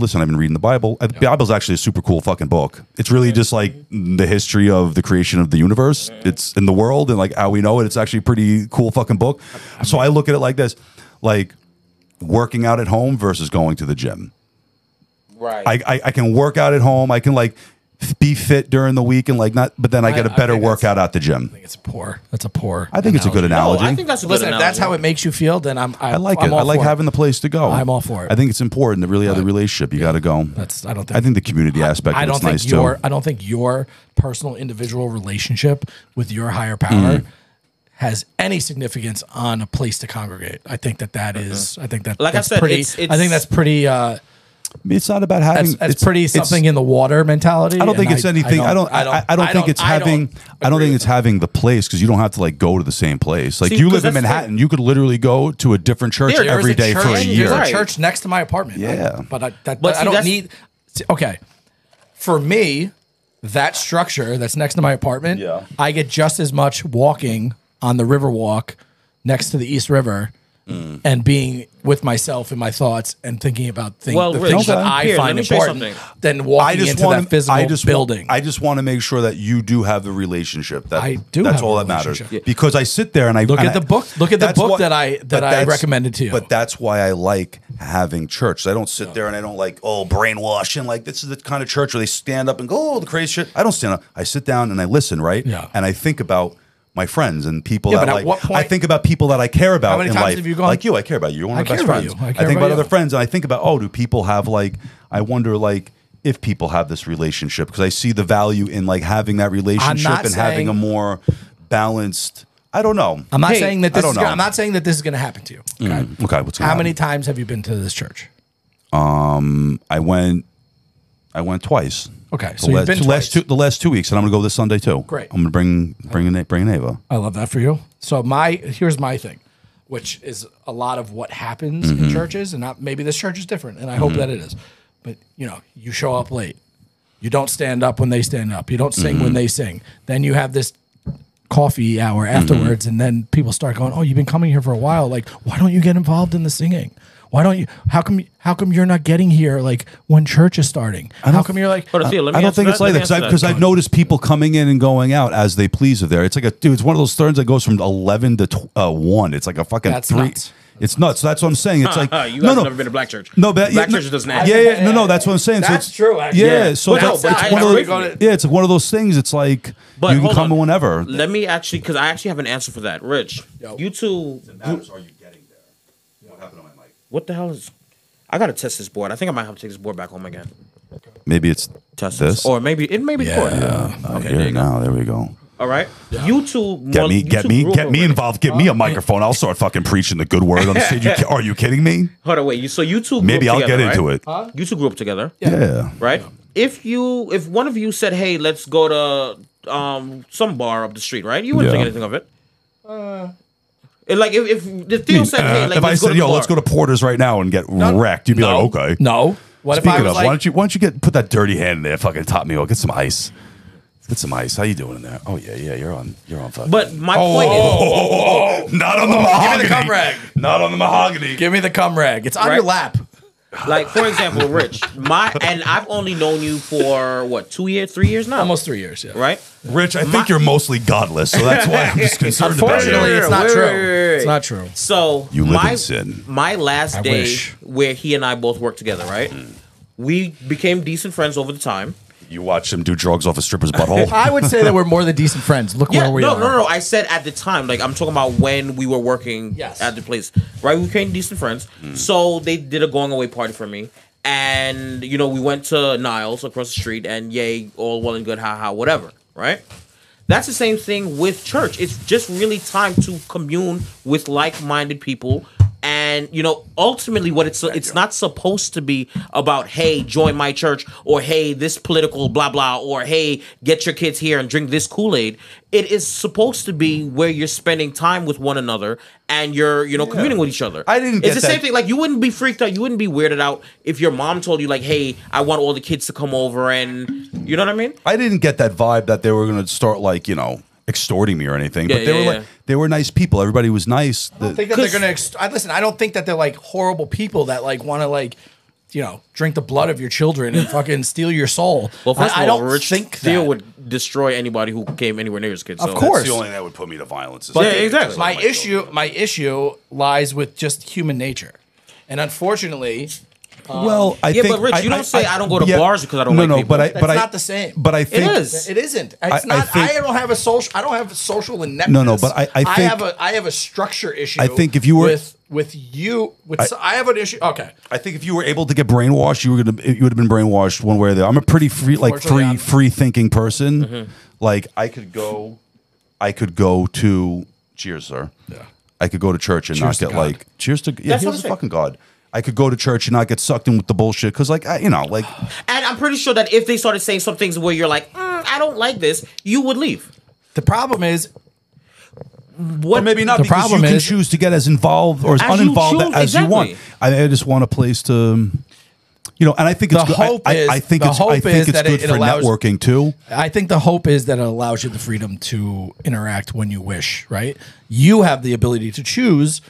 listen. I've been reading the Bible. The Bible's actually a super cool fucking book. It's really just like the history of the creation of the universe. It's in the world and like how we know it. It's actually a pretty cool fucking book. So I look at it like this, like working out at home versus going to the gym. Right. I can work out at home. I can like be fit during the week and like not, but then I get a better workout at the gym. I think it's poor. That's a poor. I think it's a good analogy. No, I think that's a good Listen, analogy. if that's how it makes you feel, then I like it. I like having the place to go. I'm all for it. I think it's important to really have the relationship. You got to go. I think the community aspect is nice too. I don't think your personal individual relationship with your higher power has any significance on a place to congregate. I think that is. I think that like that's I said, pretty. it's I think that's pretty. It's not about having. It's pretty something in the water mentality. I don't think it's anything. I don't think it's having. I don't think it's having the place because you don't have to like go to the same place. Like you live in Manhattan, you could literally go to a different church every day for a year. There's a church next to my apartment. Yeah, but I don't need. Okay, for me, that structure that's next to my apartment, I get just as much walking on the Riverwalk next to the East River. And being with myself and my thoughts and thinking about things that I find important than walking into that physical building. I just want to make sure that you do have the relationship. I do. That's all that matters. Because I sit there and I look at the book. Look at the book that I recommended to you. But that's why I like having church. I don't sit there and I don't like brainwash and like this is the kind of church where they stand up and go the crazy shit. I don't stand up. I sit down and I listen, right? Yeah. And I think about my friends and people that like. What point, I think about people that I care about how many in times life. Have you gone? Like you, I care about you. You're one of my best friends. I think about other friends, and I think about do people have like? I wonder like if people have this relationship, because I see the value in like having that relationship and having a more balanced. I don't know. I'm not saying that this I don't know. I'm not saying that this is going to happen to you. Okay. Okay. What's How many times have you been to this church? I went twice. Okay, so you've been twice. The last 2 weeks, and I'm gonna go this Sunday too. Great. I'm gonna bring an Ava. I love that for you. So here's my thing, which is a lot of what happens in churches, and maybe this church is different, and I hope that it is. But you show up late, you don't stand up when they stand up, you don't sing when they sing. Then you have this coffee hour afterwards, and then people start going, "Oh, you've been coming here for a while. Like, why don't you get involved in the singing? Why don't you? How come you're not getting here like when church is starting? How come you're like?" I don't think it's like that because I've noticed people coming in and going out as they please with there. It's like it's one of those turns that goes from 11 to 1. It's like a fucking That's 3. nuts. It's nuts. So that's what I'm saying. It's like you guys have never been to black church. No, but black church doesn't have. Yeah. No, that's what I'm saying. That's so true. Actually. Yeah. So But it's I one of agree those. with it. Yeah, it's one of those things. It's like But you can hold come on. whenever. Let me actually, because I actually have an answer for that. Rich, you two. Are you getting there? What happened on my mic? What the hell is? I gotta test this board. I think I might have to take this board back home again. Maybe it's Test this. or maybe it may be the board. Okay. Here now. There we go. All right. You two Get me grew up involved. Get me a microphone. I'll start fucking preaching the good word on the stage. Are you kidding me? Hold on, wait. So you two. Maybe I'll get into right? it. You two grew up together. Yeah. Right. If one of you said, "Hey, let's go to some bar up the street," right? You wouldn't think anything of it. Like if Theo said, "Hey, like, if I let's go said, to the "Yo, bar." let's go to Porter's right now and get wrecked," you'd be like, "Okay." No. What Speaking if I was of, like, why don't you put that dirty hand in there, fucking top me? Get some ice. Get some ice. How you doing in there? Oh yeah, you're on fucking. But my point is, not on the mahogany. Give me the cum rag. Not on the mahogany. Give me the cum rag. It's on your lap. like for example, Rich, and I've only known you for what 2 years, 3 years now, Almost 3 years. Yeah. right? Rich, I think you're mostly godless, so that's why I'm just concerned about Unfortunately, you. it's not Wait, true. wait, wait, wait. It's not true. So You live in sin. My last day wish. where he and I both worked together, right? We became decent friends over the time. You watch him do drugs off a stripper's butthole. I would say that we're more than decent friends. Look where we are. No. I said at the time, like I'm talking about when we were working at the place, right? We became decent friends. So they did a going away party for me, and we went to Niles across the street, and yay, all well and good, ha, whatever, right? That's the same thing with church. It's just really time to commune with like-minded people. And ultimately, what it's not supposed to be about. Hey, join my church, or hey, this political blah blah, or hey, get your kids here and drink this Kool-Aid. It is supposed to be where you're spending time with one another and you're communing with each other. I didn't get It's the same thing. Like you wouldn't be freaked out. You wouldn't be weirded out if your mom told you like, hey, I want all the kids to come over, and you know what I mean. I didn't get that vibe that they were going to start like extorting me or anything. But they were nice people. Everybody was nice. I don't think that they're gonna. Listen, I don't think that they're like horrible people that like want to drink the blood of your children and fucking steal your soul. Well, first of all, I don't Rich think Theo that. would destroy anybody who came anywhere near his kids. Of so. course. That's the only thing that would put me to violence. Yeah, exactly. My issue lies with just human nature, and unfortunately, Well, I think. but Rich, you don't say I don't go to bars because I don't like people. But that's not the same. But I think It is. It isn't. It's not. I don't have a social. I don't have a social ineptness. No, but I think I have a structure issue. I think if you were I have an issue. Okay. I think if you were able to get brainwashed, you would have been brainwashed one way or the other. I'm a pretty free thinking person. Like I could go to cheers, sir. Yeah. I could go to church and Cheers not to get God. cheers to That's here's the fucking God. I could go to church and not get sucked in with the bullshit because And I'm pretty sure that if they started saying some things where you're like, I don't like this, you would leave. The problem is, or maybe not, because you can choose to get as involved or as uninvolved as you want. I just want a place to, and I think it's good. I think it's good for networking too. I think the hope is that it allows you the freedom to interact when you wish, right? You have the ability to choose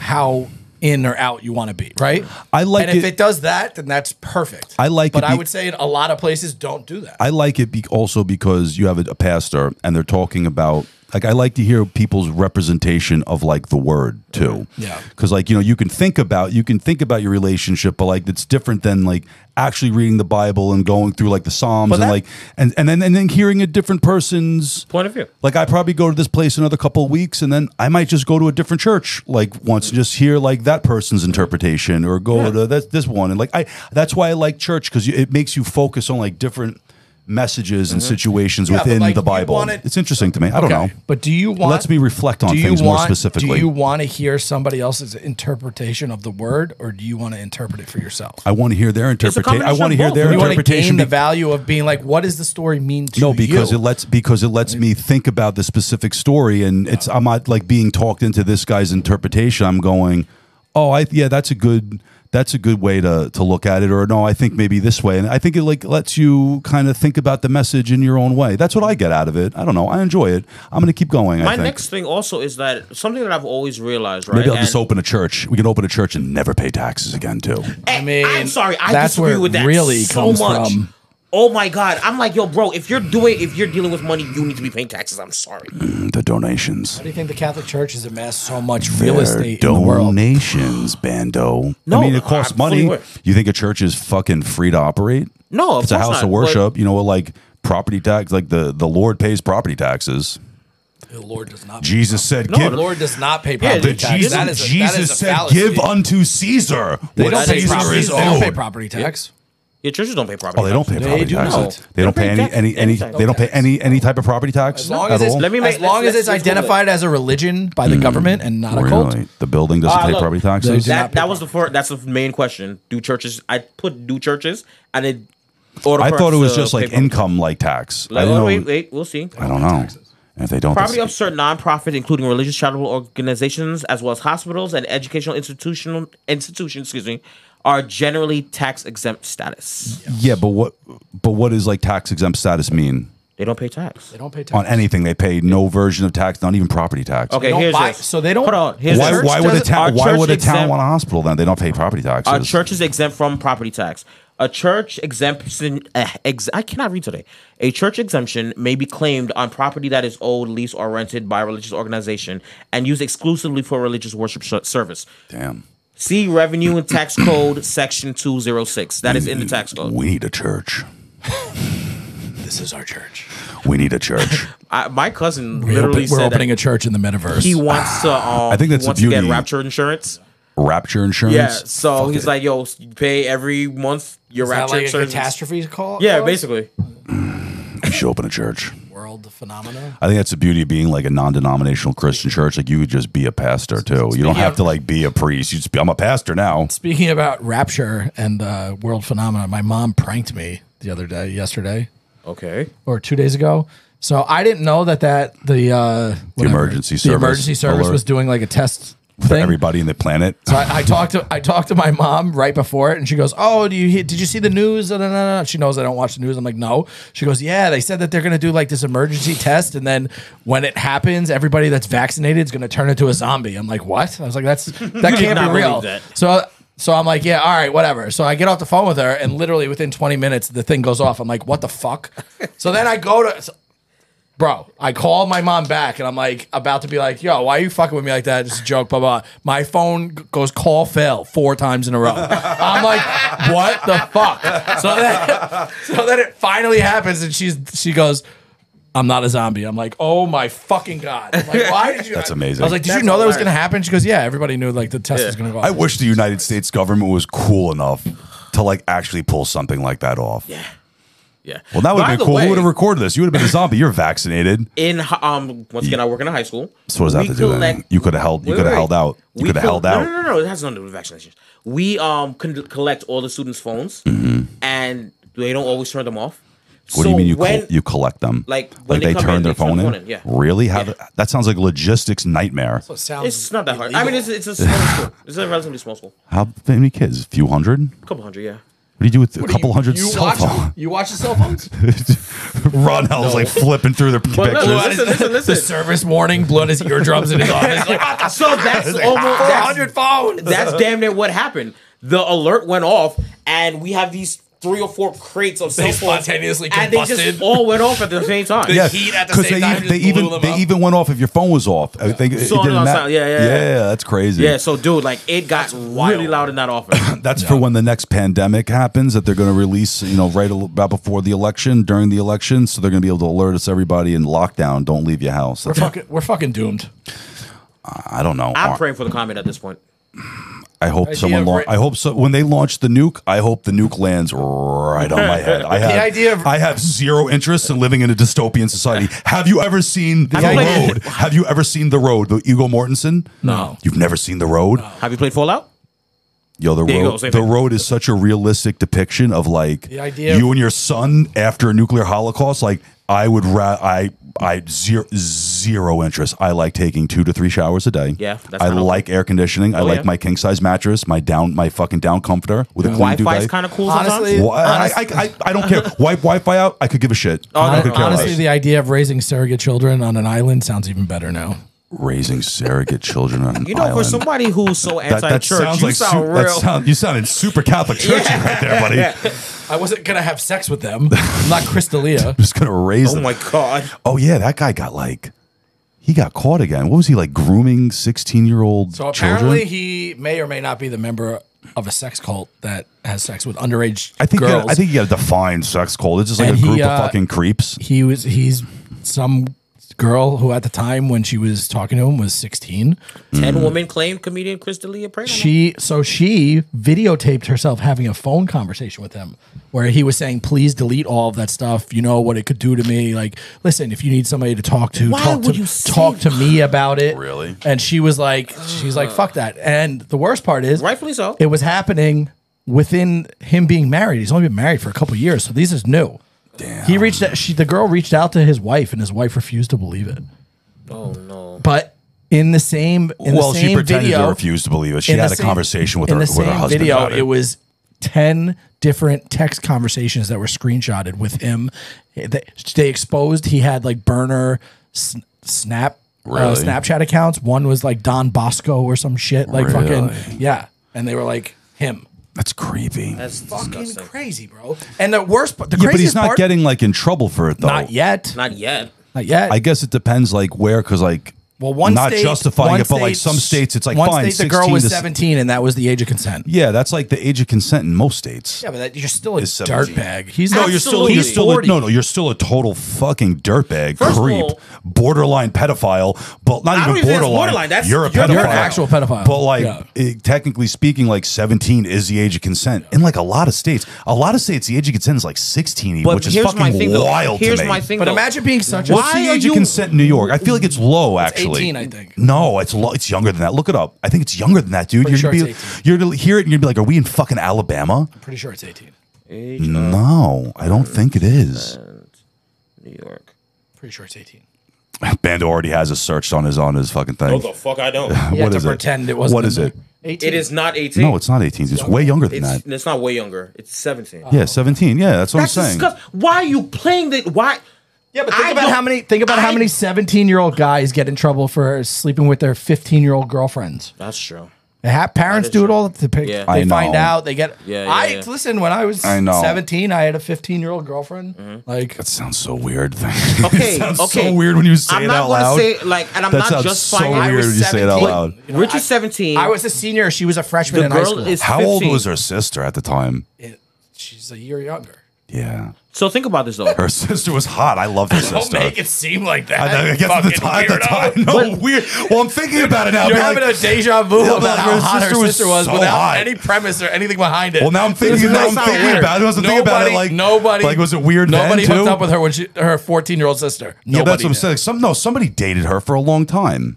how in or out you want to be, right? And if it does that, then that's perfect. I would say a lot of places don't do that. I like it also because you have a pastor and they're talking about Like I like to hear people's representation of like the word too. Yeah. Because like you can think about your relationship, but like it's different than like actually reading the Bible and going through like the Psalms and then hearing a different person's point of view. Like I probably go to this place another couple of weeks, and then I might just go to a different church like once and just hear like that person's interpretation, or go to this one, and like that's why I like church, because it makes you focus on like different messages and situations within like, the Bible. It's interesting to me. I don't know. But do you want? Lets me reflect on things more specifically. Do you want to hear somebody else's interpretation of the word, or do you want to interpret it for yourself? I want to hear their interpretation. I want to hear their you want to interpretation. gain the value of being like, what does the story mean to you? No, because it lets me think about the specific story, and I'm not like being talked into this guy's interpretation. I'm going, oh, that's a good way to look at it, or no, I think maybe this way. And I think it like lets you kind of think about the message in your own way. That's what I get out of it. I don't know. I enjoy it. I'm going to keep going. My next thing also is that something that I've always realized, right? Maybe I'll just open a church. We can open a church and never pay taxes again too. I mean, I'm sorry. I that's disagree where with that really so comes much. From. Oh my God. I'm like, yo, bro, if you're dealing with money, you need to be paying taxes. I'm sorry. The donations. How do you think the Catholic Church has amassed so much real estate in the world? Donations, bando. No, I mean, it costs money. You think a church is fucking free to operate? No, it's a house of worship. Like property tax, like the Lord pays property taxes. The Lord does not. Jesus said, "No, the Lord does not pay property tax." Jesus said, "Give unto Caesar what Caesar is owed." They don't pay property tax. Yeah, churches don't pay property tax. Oh, they don't pay property tax. They don't pay any type of property tax as long as it's identified as a religion by the government and not a cult. The building doesn't pay property taxes. That's the main question. Do churches and it. I thought it was just like income like tax. Wait, we'll see. I don't know. If they don't, property of certain nonprofits, including religious charitable organizations, as well as hospitals and educational institutions, are generally tax exempt status. Yeah, but what does like tax exempt status mean? They don't pay tax. They don't pay tax on anything. They pay no version of tax, not even property tax. Okay, here's this. So they don't. Hold on. Why would a town want a hospital then? They don't pay property taxes. Our church is exempt from property tax. A church exemption, I cannot read today. A church exemption may be claimed on property that is owned, leased, or rented by a religious organization and used exclusively for religious worship service. Damn. See Revenue and Tax Code Section 206. That is in the tax code. We need a church. This is our church. We need a church. My cousin literally said we're opening a church in the metaverse. He wants to. I think that's the beauty. To get rapture insurance. Rapture insurance. Yeah. So he's like, yo, you pay every month your rapture insurance. Catastrophe call. Yeah, basically. You should open a church. World phenomena. I think that's the beauty of being like a non-denominational Christian church. Like you could just be a pastor too. You don't have to like be a priest. You just be. I'm a pastor now. Speaking about rapture and world phenomena, my mom pranked me yesterday. Okay. Or 2 days ago. So I didn't know that the emergency service was doing like a test for everybody in the planet. So I talked to my mom right before it, and she goes, "Oh, did you see the news?" She knows I don't watch the news. I'm like, "No." She goes, "Yeah, they said that they're going to do like this emergency test, and then when it happens, everybody that's vaccinated is going to turn into a zombie." I'm like, "What?" I was like, that can't be real." So I'm like, "Yeah, all right, whatever." So I get off the phone with her, and literally within 20 minutes, the thing goes off. I'm like, "What the fuck?" So then I go to. Bro, I called my mom back and I'm like about to be like, yo, why are you fucking with me like that? It's a joke, blah, blah. My phone goes call fail 4 times in a row. I'm like, what the fuck? So then it finally happens and she goes, I'm not a zombie. I'm like, oh my fucking God. I'm like, why did you? That's amazing. I was like, did you know that was going to happen? She goes, yeah, everybody knew like the test was going to go off. I wish the United States government was cool enough to like actually pull something like that off. Yeah. Yeah. Well, that would have been cool. Who would have recorded this? You would have been a zombie. You're vaccinated. Once again, I work in a high school. So what does that have to do then? You could have held. You could have held out. You could have held out. No. It has nothing to do with vaccinations. We collect all the students' phones, and they don't always turn them off. What do you mean you collect them? Like they turn their phone in? Yeah. Really? That sounds like a logistics nightmare. It's not that hard. I mean, it's a small school. It's a relatively small school. How many kids? A few hundred? A couple hundred, yeah. What do you do with a couple hundred cell phones? You watch the cell phones? Ron Hell's like flipping through their pictures. Listen. The service morning blew out his eardrums in his office. Like, so that's like, almost 400 phones. That's damn near what happened. The alert went off, and we have these 3 or 4 crates of cell phones, spontaneously and they combusted. just all went off at the same time. The heat at the same time just blew them they up. even went off if your phone was off. I think it So didn't matter. yeah. That's crazy. Yeah, so dude, like it got really loud in that office. That's for when the next pandemic happens that they're going to release, right about before the election, during the election, so they're going to be able to alert us everybody in lockdown. Don't leave your house. We're fucking doomed. I don't know. I'm praying for the comment at this point. I hope Idea someone. of I hope so. When they launch the nuke, I hope the nuke lands right on my head. I have zero interest in living in a dystopian society. Have you ever seen The Road? Have you ever seen The Road? The Viggo Mortensen? No. You've never seen The Road? No. Have you played Fallout? Yo, the road is such a realistic depiction of like The idea you and your son after a nuclear holocaust. Like I would, I zero interest. I like taking 2 to 3 showers a day. Yeah, that's I kinda like air conditioning. I like my king size mattress, my fucking down comforter with a clean Wi-Fi is duvet. kind of cool. Honestly, sometimes. I don't care. Wipe Wi-Fi out. I could give a shit. I could care honestly, less. the idea of raising surrogate children on an island sounds even better now. Raising surrogate children on an island. for somebody who's so that anti-church, sounds you like sound real. you sounded super Catholic churchy right there, buddy. I wasn't gonna have sex with them. I'm not Crystalia. Just gonna raise Oh them. my god! Oh yeah, that guy got he got caught again. What was he like grooming 16-year-old So children? apparently, he may or may not be the member of a sex cult that has sex with underage I think girls. I think you got to define sex cult. It's just like And a group he, of fucking creeps. he's some girl who at the time when she was talking to him was 16. 10 women claimed comedian Crystalia pregnant. She videotaped herself having a phone conversation with him where he was saying, please delete all of that stuff. You know what it could do to me. Like, listen, if you need somebody to talk to, talk to me about it. Really? And she was like, fuck that. And the worst part is Rightfully so. it was happening within him being married. He's only been married for a couple of years. So this is new. Damn. He reached out, the girl reached out to his wife and his wife refused to believe it. Oh no! But in the same she pretended video, to refuse to believe it. She in the had a same- conversation with in her the same husband video. about It was 10 different text conversations that were screenshotted with him. They exposed he had like burner Snapchat accounts. One was like Don Bosco or some shit. Like Really? fucking yeah, and they were like him. That's creepy. That's Fucking disgusting. crazy, bro. And the worst, the Yeah, but he's craziest not part, getting like in trouble for it though. not yet, Not yet. not yet. I guess it depends like where, because like Well, one not state, justifying one it, but like state- some states it's like one fine. state the girl was 16 to 17 and that was the age of consent. Yeah, that's like the age of consent in most states. Yeah, but you're still a Is 17. dirtbag. He's No, not. you're still Absolutely. you're still 40. no, you're still a total fucking dirtbag, First of creep, all- borderline pedophile, but not I don't even even think it's borderline. borderline. That's- You're a you're pedophile. an actual pedophile. But like Yeah. technically speaking, like 17 is the age of consent. In like a lot of states, the age of consent is like 16, even, But which is here's my fucking thing, though. wild Here's to me. my thing, But though. imagine being such a. What's the age of consent in New York? I feel like it's low, actually. 18, I think. No, it's low. It's younger than that. Look it up. I think it's younger than that, dude. Pretty sure You're gonna be hear it and you're gonna be like, are we in fucking Alabama? I'm pretty sure it's 18. No, I don't think it is. New York. Pretty sure it's 18. Bando already has it searched on his fucking thing. Oh, the fuck I don't. You have What to is it? pretend it wasn't. What in is there. it? 18. It is not 18. No, it's not 18. It's way younger than that. It's not way younger. It's 17. Yeah, 17. Yeah, that's what That's I'm saying. disgusting. Why are you playing the? Why? Yeah, but I think about don't- how many. Think about how many 17-year-old guys get in trouble for sleeping with their 15-year-old girls. That's true. Parents is do it true. all. They Yeah. I find know. out. They get. Yeah. Listen. When I was I know. 17, I had a 15-year-old girlfriend. Like That sounds so weird. Okay, It sounds okay. so weird when you say I'm it not out gonna loud. say like, and I'm That not sounds just so finding. weird when you say it out 17. loud. Rich is 17. I was a senior. She was a freshman the in high girl school. is How old 15. was her sister at the time? She's a year younger. Yeah. So think about this though. Her sister was hot. I loved her Don't sister. make it seem like that. I guess at the time, no, weird. Well, I'm thinking about it now. You're Be having like, a deja vu Yeah, about but how her hot her sister was sister was so without hot. any premise or anything behind it. well, now I'm thinking, This does sound weird. about it. I wasn't thinking about it like nobody. Like, was it weird Nobody then, hooked too? up with her when her 14-year-old sister. Yeah, Nobody that's what I'm did. saying. Somebody dated her for a long time.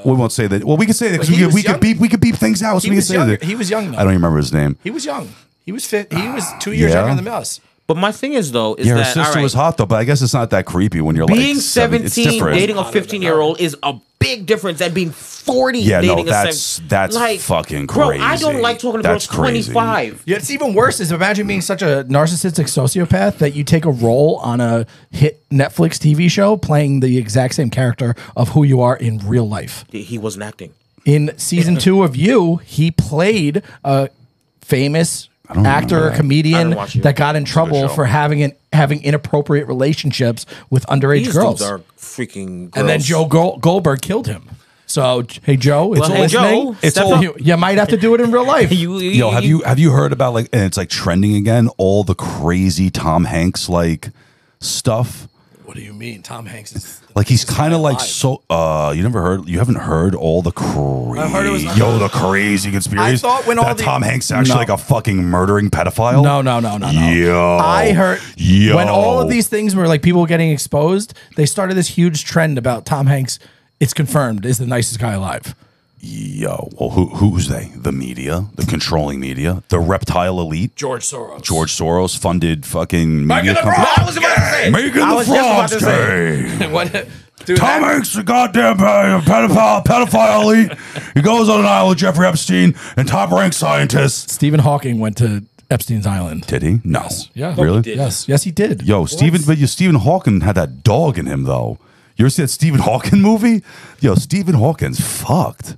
We won't say that. Well, we can say that because he was we could beep things out. So He we can was say younger. that. He was young though. I don't even remember his name. He was young. He was fit. He was 2 years Yeah? younger than us. But my thing is though, is Yeah, her that sister all right, was hot though, but I guess it's not that creepy when you're being like 17. It's 17 different. dating a 15-year-old is a big difference than being 40 Yeah, no, dating that's a 7. that's fucking Bro, crazy. I don't like talking to That's girls crazy. 25. Yeah, it's even worse. Is imagine being such a narcissistic sociopath that you take a role on a hit Netflix TV show playing the exact same character of who you are in real life. He wasn't acting. In season 2 of You, he played a famous actor or I comedian didn't watch it. that got in trouble show. for having inappropriate relationships with underage These girls. dudes are freaking gross. And then Joe Goldberg killed him. So hey Joe, it's Well, all hey, listening. Joe, step all, up. you might have to do it in real life. Yo, have you heard about like, and it's like trending again, all the crazy Tom Hanks like stuff? What do you mean? Tom Hanks is Like he's kind of like alive. so. You haven't heard all the crazy. I heard it was- the crazy conspiracies. I thought when all that the- Tom Hanks is actually No. like a fucking murdering pedophile. No. Yo, I heard Yo. when all of these things were like people getting exposed, they started this huge trend about Tom Hanks. It's confirmed is the nicest guy alive. Yo, well, who's they? The media, the controlling media, the reptile elite. George Soros. George Soros funded fucking media the companies. I was about to say. Making I the was just about frogs to say. gay. What? Dude, Tom Hanks, the goddamn pedophile elite. He goes on an island with Jeffrey Epstein and top-ranked scientists. Stephen Hawking went to Epstein's Island. Did he? No. Yeah. Really? did. Yes, he did. Yo, Stephen Hawking had that dog in him, though. You ever see that Stephen Hawking movie? Yo, Stephen Hawking's fucked.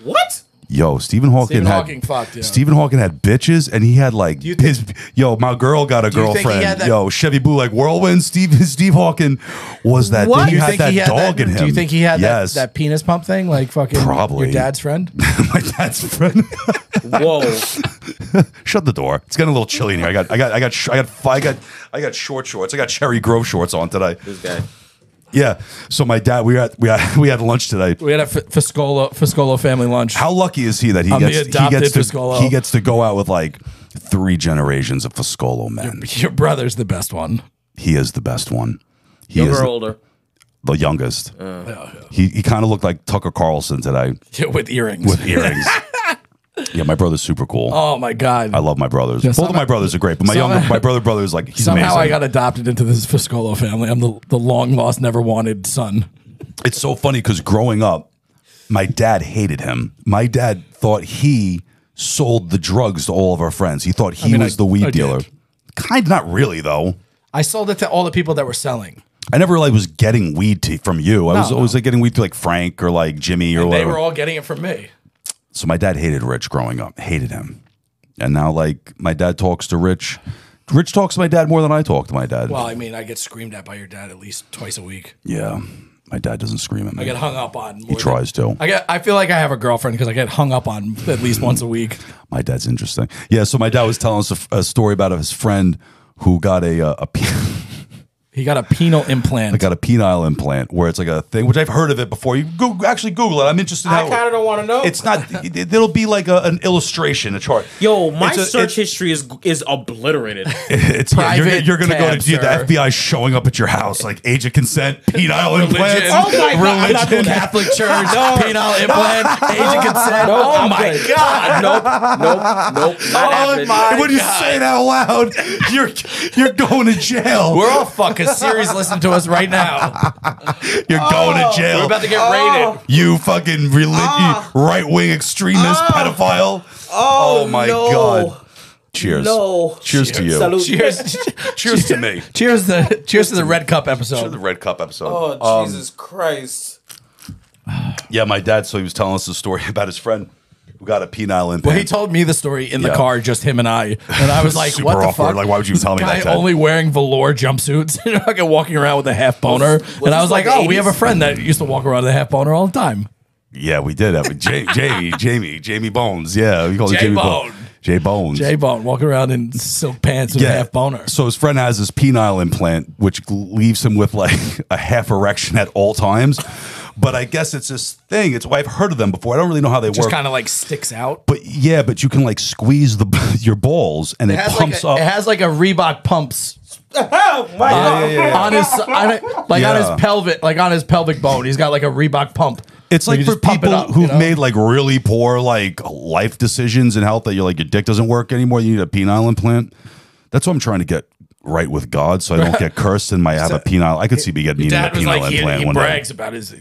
What? Yo, Stephen Hawking fucked, yeah. Stephen Hawking had bitches, and he had like you think- my girl got a you think he girlfriend. had that- Yo, Chevy Blue like whirlwind. Steve Hawking was that. What? He You had think that he had dog in him. Do you think he had yes. that penis pump thing like fucking Probably. your dad's friend? My dad's friend. Whoa. Shut the door. It's getting a little chilly in here. I got short shorts. I got Cherry Grove shorts on today. This guy. Yeah. So my dad, we had lunch today. We had a Fiscolo family lunch. How lucky is he that I'm the adopted Fiscolo. he gets to go out with like 3 generations of Fiscolo men. Your brother's the best one. He is the best one. He Younger is or older? the youngest. He kind of looked like Tucker Carlson today Yeah, with earrings. with earrings. Yeah, my brother's super cool. Oh my god! I love my brothers. Yeah, Both of my brothers are great, but my brother is like he's Somehow amazing. I got adopted into this Fiscolo family. I'm the long lost, never wanted son. It's so funny because growing up, my dad hated him. My dad thought he sold the drugs to all of our friends. He thought he was the weed I dealer. did. Kind of not really though. I sold it to all the people that were selling. I never really was getting weed from you. I was No. always like getting weed to like Frank or like Jimmy or And they whatever. were all getting it from me. So my dad hated Rich growing up. Hated him. And now like my dad talks to Rich. Rich talks to my dad more than I talk to my dad. Well, I mean, I get screamed at by your dad at least twice a week. Yeah. My dad doesn't scream at me. I get hung up on. He tries to. I feel like I have a girlfriend because I get hung up on at least once a week. My dad's interesting. Yeah, so my dad was telling us a story about his friend who got He got a penile implant. I got a penile implant where it's like a thing, which I've heard of it before. You actually Google it. I'm interested in I how kind of don't want to know. it's not. It'll be like an illustration, a chart. Yo, my It's a- search history is obliterated. It's Private you're gonna go to tab, the sir. FBI showing up at your house, like age of consent, penile implants. Oh my God, I'm not doing that. Catholic Church, penile implant, age of consent. No, Oh I'm my good. god! Nope. Not happening. my When you God. say it out loud, you're going to jail. We're all fucking Siri's listening to us right now. You're going to jail. We're about to get raided. You fucking right wing extremist pedophile. Oh my no. God. Cheers. No. Cheers to you. Salute. Cheers. Cheers to me. Cheers to the Red Cup To the episode. Red Cup episode. Oh, Jesus Christ. Yeah, my dad. So he was telling us a story about his friend who got a penile implant. Well, he told me the story in the Yeah. car, just him and I, and I was like, Super "What the awkward. fuck?" Like, why would you tell me Guy that, Ted? only wearing velour jumpsuits, and fucking walking around with a half boner. And I this was like, like the "Oh, we have a 80s? friend that used to walk around with a half boner all the time." Yeah, we did have Jamie Bones. Yeah, we call him Jamie J-Bone. Bones. J Bones. J Bone walking around in silk pants with a half boner. So his friend has this penile implant, which leaves him with like a half erection at all times. But I guess it's this thing. It's why I've heard of them before. I don't really know how they Just work. kind of like sticks out. But yeah, but you can like squeeze your balls and it, pumps up. It has like a Reebok pumps Oh my God. on his pelvic, like on his pelvic bone. He's got like a Reebok pump. It's like You for just pump it people up, who've you know? made like really poor like life decisions in health that you're like your dick doesn't work anymore. You need a penile implant. That's what I'm trying to get right with God, so I don't get cursed and might have a penile. I could see me getting a Dad was penile like, implant he one day. brags about his,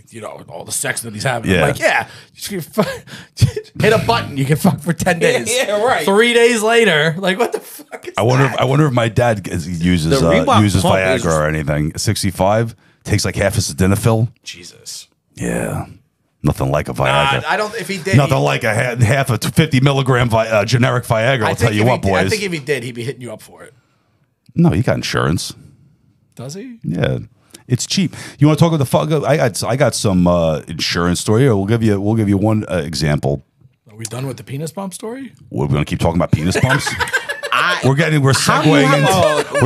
all the sex that he's having. Yeah. I'm like, yeah, hit a button, you can fuck for 10 days. Yeah, right. 3 days later, like, what the fuck is I wonder if my dad uses The Reebok uses pump Viagra is- or anything. 65 takes like half a sildenafil. Jesus. Yeah. Nothing like a Viagra. I don't. If he did, nothing like a half a 50 milligram generic Viagra. I'll tell you what, boys. I think if he did, he'd be hitting you up for it. No, he got insurance. Does he? Yeah, it's cheap. You want to talk about the fuck? I got some insurance story. We'll give you one example. Are we done with the penis pump story? We're going to keep talking about penis pumps. We're segueing into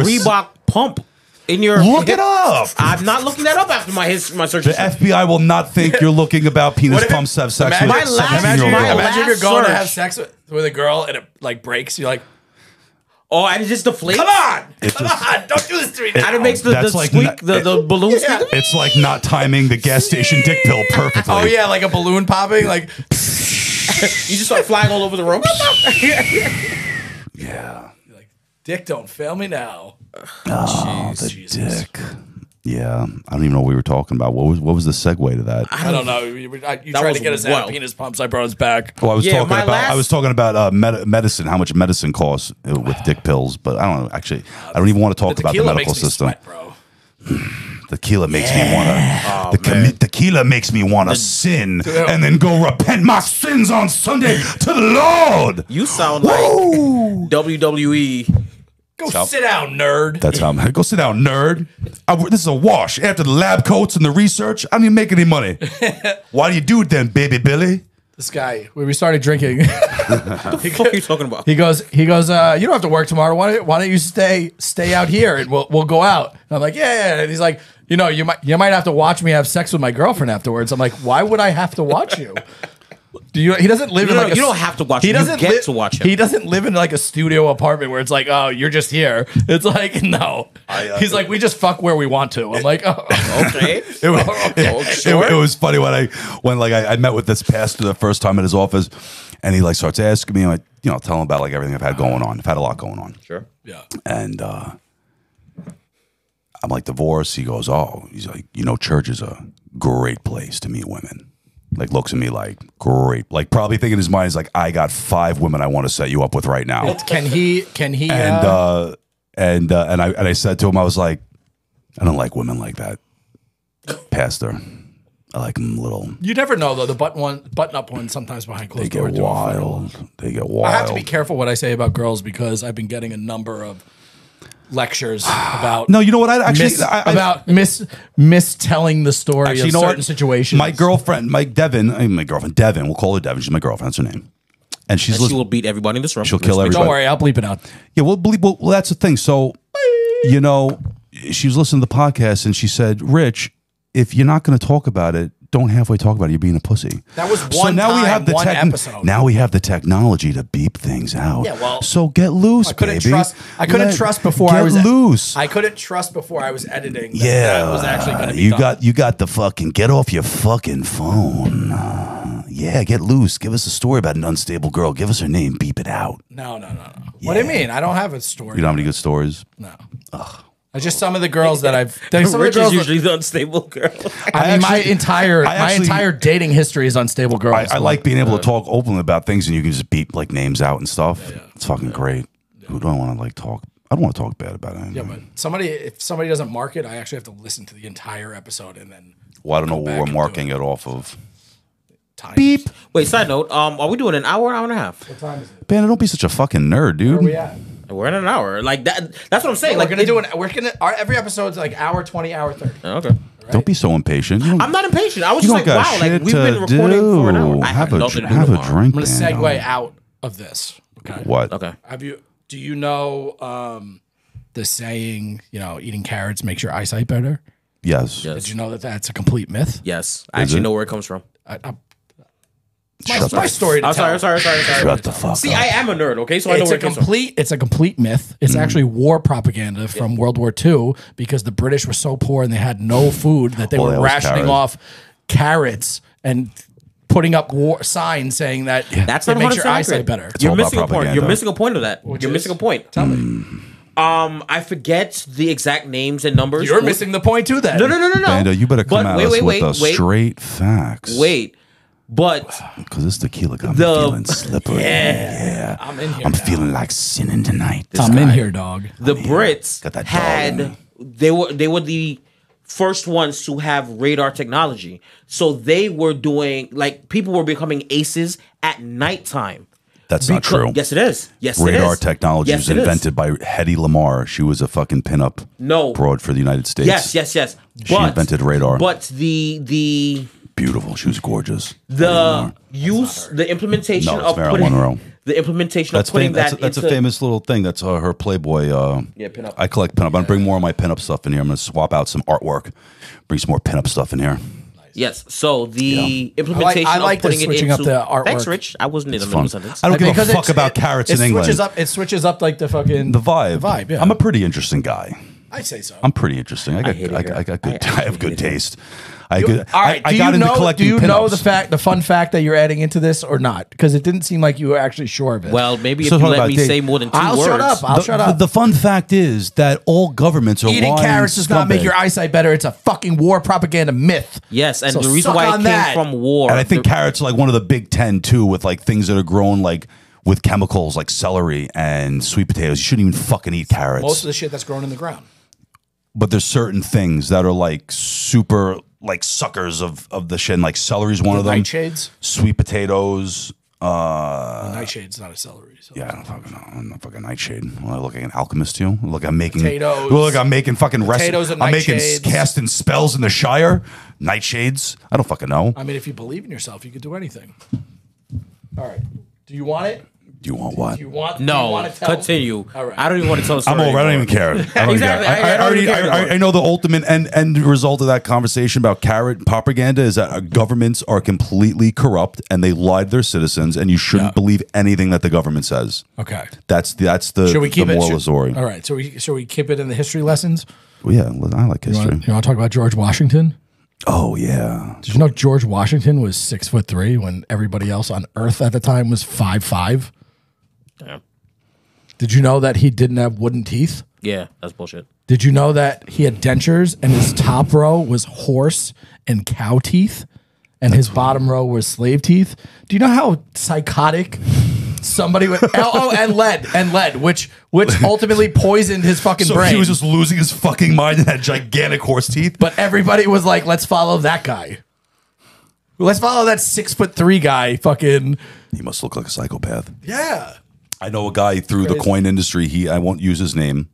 Reebok pump in your. Look it up. I'm not looking that up after my search. The FBI will not think you're looking about penis pumps to have sex with. Imagine if you're going to have sex with a girl and it like breaks. You're like, oh, and it just deflates. Come on, don't do this to me. And it makes the squeak, the balloon squeak. It's like not timing the gas station dick pill perfectly. Oh yeah, like a balloon popping, like. You just start flying all over the room. Yeah. You're like, dick, don't fail me now. Oh, Jesus. Dick. Yeah, I don't even know what we were talking about. What was the segue to that? I don't know. You tried to get us out of penis pumps. I brought us back. Well, I was talking about medicine, how much medicine costs with dick pills, but I don't know. Actually, I don't even want to talk about the medical system. Sweat, bro. Tequila makes me want to. Tequila makes me want to sin and then go repent my sins on Sunday to the Lord. You sound like WWE. Go sit down, nerd. That's how I'm. Go sit down, nerd. This is a wash. After the lab coats and the research, I don't even make any money. Why do you do it then, baby Billy? This guy, when we started drinking, what the fuck are you talking about? He goes. You don't have to work tomorrow. Why don't you stay out here and we'll go out? And I'm like, yeah. And he's like, you might have to watch me have sex with my girlfriend afterwards. I'm like, why would I have to watch you? He doesn't live in like you don't have to watch him. You get to watch him. He doesn't live in like a studio apartment where it's like, oh, you're just here. It's like, no. He's like, we just fuck where we want to. I'm like, oh, okay. It was funny when I met with this pastor the first time at his office, and he like starts asking me, like, tell him about like everything I've had going on. I've had a lot going on. Sure. Yeah. And I'm like, divorce. He goes, oh, he's like, church is a great place to meet women. Like, looks at me like, great. Like, probably thinking in his mind, he's like, I got 5 women I want to set you up with right now. Can he? And I said to him, I was like, I don't like women like that, Pastor. I like them little. You never know though. The button up one sometimes behind closed doors. They get wild. They get wild. I have to be careful what I say about girls because I've been getting a number of lectures about. No, you know what? About mistelling the story of certain situations. My girlfriend, Devin, we'll call her Devin. She's my girlfriend. That's her name. And she will beat everybody in this room. She'll kill everybody. Don't worry, I'll bleep it out. Yeah, well, that's the thing. So, she was listening to the podcast and she said, Rich, if you're not going to talk about it, don't halfway talk about it. You're being a pussy. That was one episode. Now we have the technology to beep things out. Yeah, well, so get loose, baby. I couldn't trust before I was loose. I couldn't trust before I was editing. That was actually going to be you got the fucking get off your fucking phone. Yeah, get loose. Give us a story about an unstable girl. Give us her name. Beep it out. No. Yeah. What do you mean? I don't have a story. You don't have any good stories? No. Ugh. Just some of the girls that I've. Rich is usually the unstable girl. My entire dating history is unstable girls. I like being able to talk openly about things, and you can just beep like names out and stuff. Yeah. It's fucking great. Yeah. Who do I want to talk? I don't want to talk bad about it. Yeah, but if somebody doesn't mark it, I actually have to listen to the entire episode and then. Well, I don't know what we're marking it off of. Time. Beep. Wait, side note. Are we doing an hour and a half? What time is it? Ben, don't be such a fucking nerd, dude. Where are we at? We're in an hour. Like that. That's what I'm saying. Like every episode's like hour 20, hour 30. Okay. Right? Don't be so impatient. I'm not impatient. I was just like, wow, like we've been recording for an hour. I have a drink. I'm going to segue out of this. Okay. What? Okay. Do you know the saying, eating carrots makes your eyesight better? Yes. Did you know that that's a complete myth? Yes. I actually know where it comes from. My story to tell. Sorry. Shut the fuck up. See, I am a nerd, okay? So I know where it comes from. It's a complete myth. It's actually war propaganda from World War II because the British were so poor and they had no food that they were rationing off carrots and putting up war signs saying that that's not makes your eyesight better. You're missing a point. You're missing a point of that. You're missing a point. Tell me. I forget the exact names and numbers. You're missing the point too then. No. Bando, you better come out with the straight facts. But because this tequila got me feeling slippery. Yeah. I'm in here. I'm feeling like sinning tonight. I'm in here, dog. The Brits had they were the first ones to have radar technology. So they were doing, like, people were becoming aces at nighttime. That's not true. Yes, it is. Yes, radar it is. technology was invented by Hedy Lamarr. She was a fucking pinup broad for the United States. Yes. She invented radar. But the beautiful. She was gorgeous. The implementation of Marilyn Monroe. The implementation of putting that's a famous little thing. That's her Playboy. Pinup. I collect pinup. I'm gonna bring more of my pinup stuff in here. I'm gonna swap out some artwork. Bring some more pinup stuff in here. Yes. So the implementation I like of putting switching it into up the artwork. Thanks, Rich. I wasn't in the middle of a sentence. I don't give a fuck about carrots in England. It switches up like the fucking vibe. Yeah. I'm a pretty interesting guy. I'd say so. I'm pretty interesting. I have good taste. All right. Do you know the fun fact that you're adding into this or not? Because it didn't seem like you were actually sure of it. Well, maybe if you let me say more than 2 words. I'll shut up. The fun fact is that all governments are eating carrots does not make your eyesight better. It's a fucking war propaganda myth. Yes, and the reason why it came from war. And I think carrots are like one of the big 10 too, with like things that are grown like with chemicals like celery and sweet potatoes. You shouldn't even fucking eat carrots. Most of the shit that's grown in the ground. But there's certain things that are like super like suckers of the shit. And like celery's one of them. Nightshades? Sweet potatoes. Nightshade's not a celery. So yeah, I don't fucking know. I'm not fucking nightshade. I look like an alchemist to you. Look, I'm making potatoes. Look, I'm making fucking potatoes and I'm making nightshades. casting spells in the Shire. Nightshades. I don't fucking know. I mean, if you believe in yourself, you could do anything. All right. Do you want it? Do you want what? Do you want? Continue. All right. I don't even want to tell a story. I'm over. I don't even care. I know the ultimate end result of that conversation about carrot propaganda is that governments are completely corrupt and they lie to their citizens, and you shouldn't believe anything that the government says. Okay. That's the moral of the story. All right. So should we keep it in the history lessons? Well, yeah, I like history. You want to talk about George Washington? Oh yeah. Did you know George Washington was 6'3" when everybody else on Earth at the time was 5'5"? Yeah. Did you know that he didn't have wooden teeth? Yeah, that's bullshit. Did you know that he had dentures and his top row was horse and cow teeth and his bottom row was slave teeth? Do you know how psychotic somebody would... and lead, which ultimately poisoned his fucking brain. So he was just losing his fucking mind and had gigantic horse teeth? But everybody was like, let's follow that guy. Let's follow that 6'3" guy fucking... He must look like a psychopath. Yeah. I know a guy through the coin industry. I won't use his name.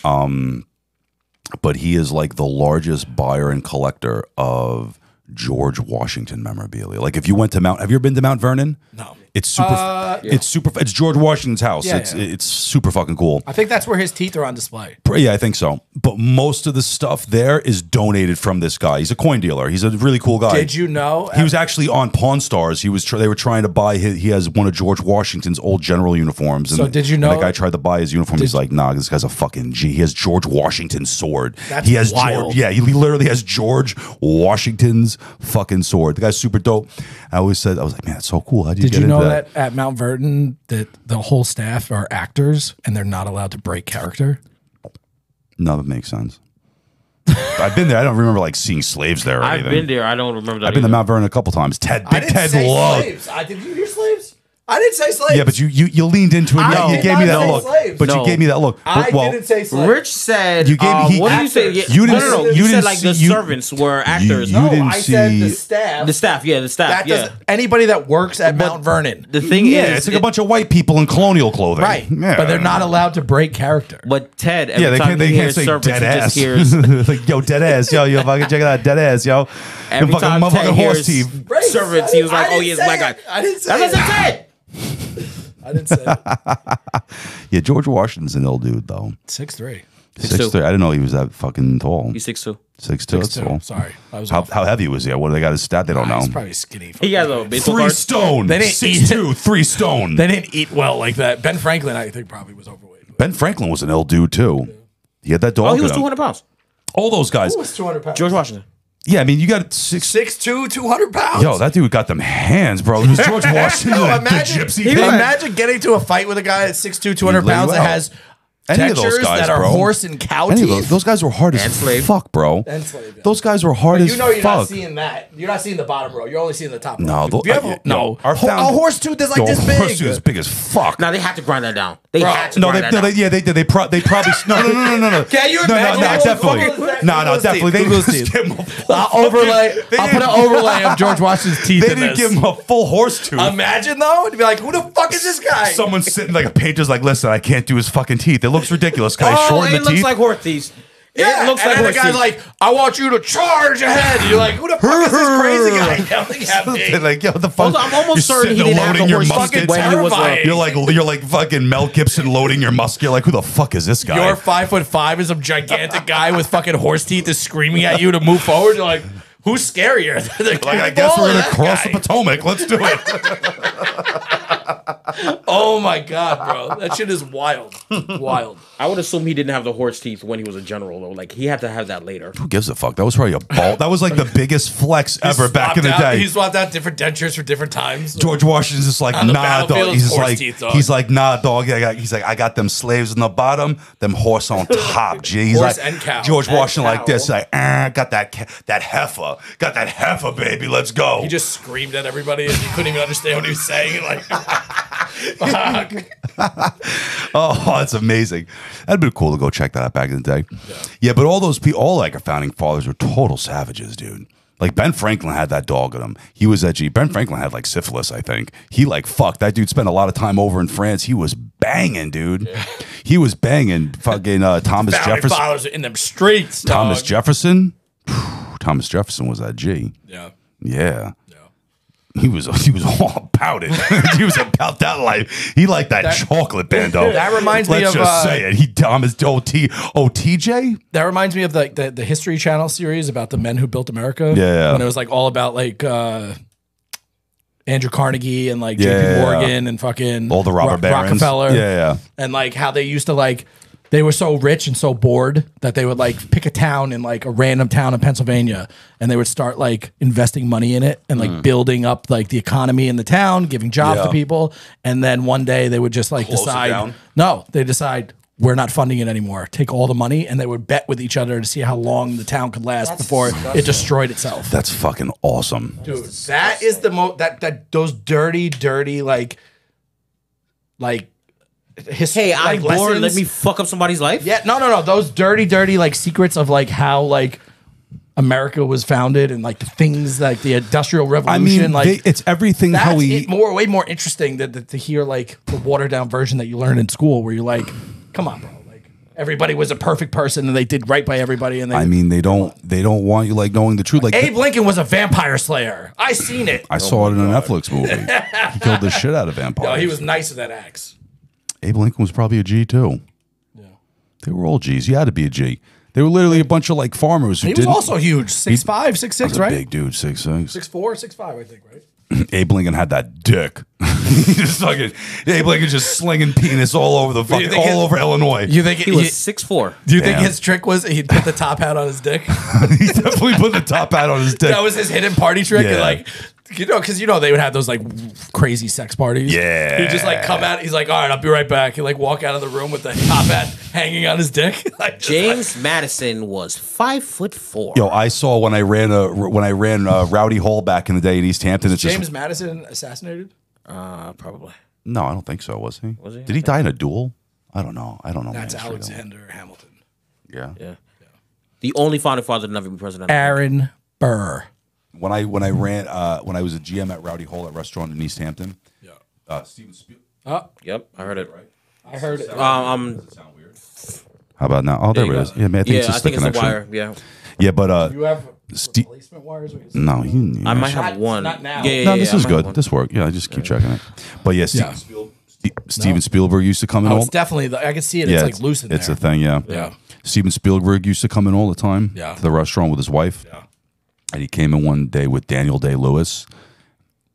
But he is like the largest buyer and collector of George Washington memorabilia. Like if you went to have you ever been to Mount Vernon? No. It's super. It's George Washington's house. Yeah, it's super fucking cool. I think that's where his teeth are on display. Yeah, I think so. But most of the stuff there is donated from this guy. He's a coin dealer. He's a really cool guy. Did you know he was actually on Pawn Stars? They were trying to buy his. He has one of George Washington's old general uniforms. And so did you know that guy tried to buy his uniform? He's like, nah, this guy's a fucking G. He has George Washington's sword. That's he has wild. He literally has George Washington's fucking sword. The guy's super dope. I was like, man, that's so cool. How did you know that at Mount Vernon that the whole staff are actors and they're not allowed to break character? No, that makes sense. I've been there. I don't remember like seeing slaves there. I've been there. I don't remember that. I've been to Mount Vernon a couple times. Ted loved. Did you hear slaves? I didn't say slaves. Yeah, but you leaned into it. You gave me that look. Slaves. But you gave me that look. I didn't say slaves. Rich said, you gave what did you say? You didn't. No. You said like the servants were actors. You didn't I said the staff. The staff, yeah, the staff. That anybody that works at Mount Vernon. The thing is, it's like a bunch of white people in colonial clothing, right? Yeah. But they're not allowed to break character. But Ted, every time he hears servants, he just hears like, yo, dead ass, yo, fucking check it out, dead ass, yo. Every time Ted hears teeth. servants, he was like, oh, he's black guy. I didn't say that's what I said. I didn't say it. Yeah, George Washington's an old dude, though. 6'3". 6'3". I didn't know he was that fucking tall. He's 6'2". 6'2". That's tall. Sorry. How heavy was he? What do they got his stat? They don't know. He's probably skinny. He got a baseball 3 card. stone. They didn't 6'2", 3 stone. They didn't eat well like that. Ben Franklin, I think, probably was overweight. Ben Franklin was an ill dude, too. He had that dog. Oh, he was 200 pounds. All those guys. Who was 200 pounds? George Washington. Yeah, I mean, you got 6'2", 200 pounds. Yo, that dude got them hands, bro. It was George Washington. No, the gypsy. Imagine getting to a fight with a guy at 6'2", 200 pounds that has Any of those guys, that are bro. horse and cow Any of teeth. those guys were hard as Enslaved. fuck, bro. Enslaved, yeah. Those guys were hard as You know you're not fuck. seeing that. You're not seeing the bottom row. You're only seeing the top row. No, Do you have no. Our A horse tooth is like this big. Horse tooth is big as fuck. Now they had to grind that down. They Bro. had to No, grind they, that no, down. they, yeah, they did. They probably no. Can you No, imagine? definitely. No, definitely. They Google's just teeth. give him a full I'll fucking- put an overlay of George Washington's teeth They in didn't this. give him a full horse tooth. Imagine though, to be like, who the fuck is this guy? Someone's sitting like a painter's like, listen, I can't do his fucking teeth. It looks ridiculous. Can I shorten it the looks teeth? like horse teeth. Yeah, It looks and like then horse the guy's teeth. like, I want you to charge ahead. And you're like, who the fuck is this crazy guy yelling at me? They're like, yo, what the fuck? I'm almost You're certain he sitting didn't there have loading the your horse muskets. teeth when he was Terrifying. You're like fucking Mel Gibson loading your musket. You're like, who the fuck is this guy? You're 5'5" and some gigantic guy with fucking horse teeth is screaming at you to move forward. You're like, who's scarier? like, I guess we're gonna cross the Potomac. Let's do it. Oh my god, bro, that shit is wild, wild. I would assume he didn't have the horse teeth when he was a general though. Like he had to have that later. Who gives a fuck? That was probably a ball. That was like the biggest flex ever back in the day. He swapped out different dentures for different times. George Washington's just like, On the nah, battlefield, dog. He's just horse like, teeth, dog. he's like, nah, dog. He's like, I got them slaves on the bottom, them horse on top. G. He's Horse like, and cow. George And Washington like cow. this, like, got that heifer, got that heifer, baby. Let's go. He just screamed at everybody and he couldn't even understand what he was saying. Like, fuck. Oh, that's amazing. That'd be cool to go check that out back in the day. Yeah, but all those people, all like our founding fathers were total savages, dude. Like Ben Franklin had that dog in him. He was edgy. Ben Franklin had like syphilis, I think. He like fuck that dude spent a lot of time over in France. He was banging, dude. Yeah. He was banging. Fucking Thomas Founding Jefferson. fathers are in them streets. Thomas dog. Jefferson. Thomas Jefferson was that G. Yeah. Yeah. He was all about it. He was about that life. He liked that chocolate bando. That reminds me Let's of just say it. He Thomas OTJ. That reminds me of the History Channel series about the men who built America. Yeah. When it was like all about like Andrew Carnegie and like Yeah. JP Morgan and fucking All the robber barons. Rockefeller. Yeah. And like how they used to like, they were so rich and so bored that they would like pick a town in like a random town in Pennsylvania and they would start like investing money in it and like building up like the economy in the town, giving jobs to people. And then one day they would just like Close it decide, down? no, they decide we're not funding it anymore. Take all the money and they would bet with each other to see how long the town could last before it destroyed itself. That's fucking awesome. Dude, that is the most, that those dirty history. Hey, I'm like, bored. Let lessons. me fuck up somebody's life. Yeah, no. Those dirty like secrets of like how like America was founded and like the things like the Industrial I Revolution. mean, like it's everything that's how we. way more interesting than to hear like the watered down version that you learn in school, where you're like, come on, bro. Like everybody was a perfect person and they did right by everybody. And they, I mean, they don't want you like knowing the truth. Like Abe Lincoln was a vampire slayer. I seen it. I saw it in a Netflix movie. He killed the shit out of vampires. No, he was nice with that axe. Abe Lincoln was probably a G too. Yeah. They were all G's. He had to be a G. They were literally a bunch of like farmers who He was didn't. also huge, 6'5", 6'6", right? Big dude, 6'6". 6'4", 6'5", I think, right? Abe Lincoln had that dick. He just fucking Abe Lincoln just slinging penis all over the fucking think all over Illinois. You think He was 6'4". Do you think Damn. his trick was he'd put the top hat on his dick? He definitely put the top hat on his dick. That was his hidden party trick. Yeah. And like, because they would have those like crazy sex parties. Yeah. He'd just like come out. He's like, all right, I'll be right back. He'd like walk out of the room with the top hat hanging on his dick. Like just James Madison was 5'4". Yo, I saw when I ran Rowdy Hall back in the day in East Hampton. It's James just Madison assassinated? Probably. no, I don't think so. Was he? Was he? Did he die in a duel? I don't know. That's man. Alexander Hamilton. Yeah. Yeah. The only founding father to never be president. Aaron Burr. When I was a GM at Rowdy Hall, at restaurant in East Hampton. Yeah. Steven Spielberg. Oh, Yep, I heard it. I heard it. Sound weird? How about now? Oh, there you it go. is. Yeah, man, I think it's just the it's connection. the wire. Yeah, Yeah, but You have Ste- replacement wires? no, I might have Not- one. not now. Yeah, no, this I is might have good. one. This worked. Yeah, I just keep checking it. But yeah, Yeah. Steven Spielberg used to come in Oh, all. it's definitely. I can see it. Yeah, It's like loose in it's there. a thing. Yeah. Yeah. Steven Spielberg used to come in all the time. Yeah. To the restaurant with his wife. Yeah. And he came in one day with Daniel Day-Lewis.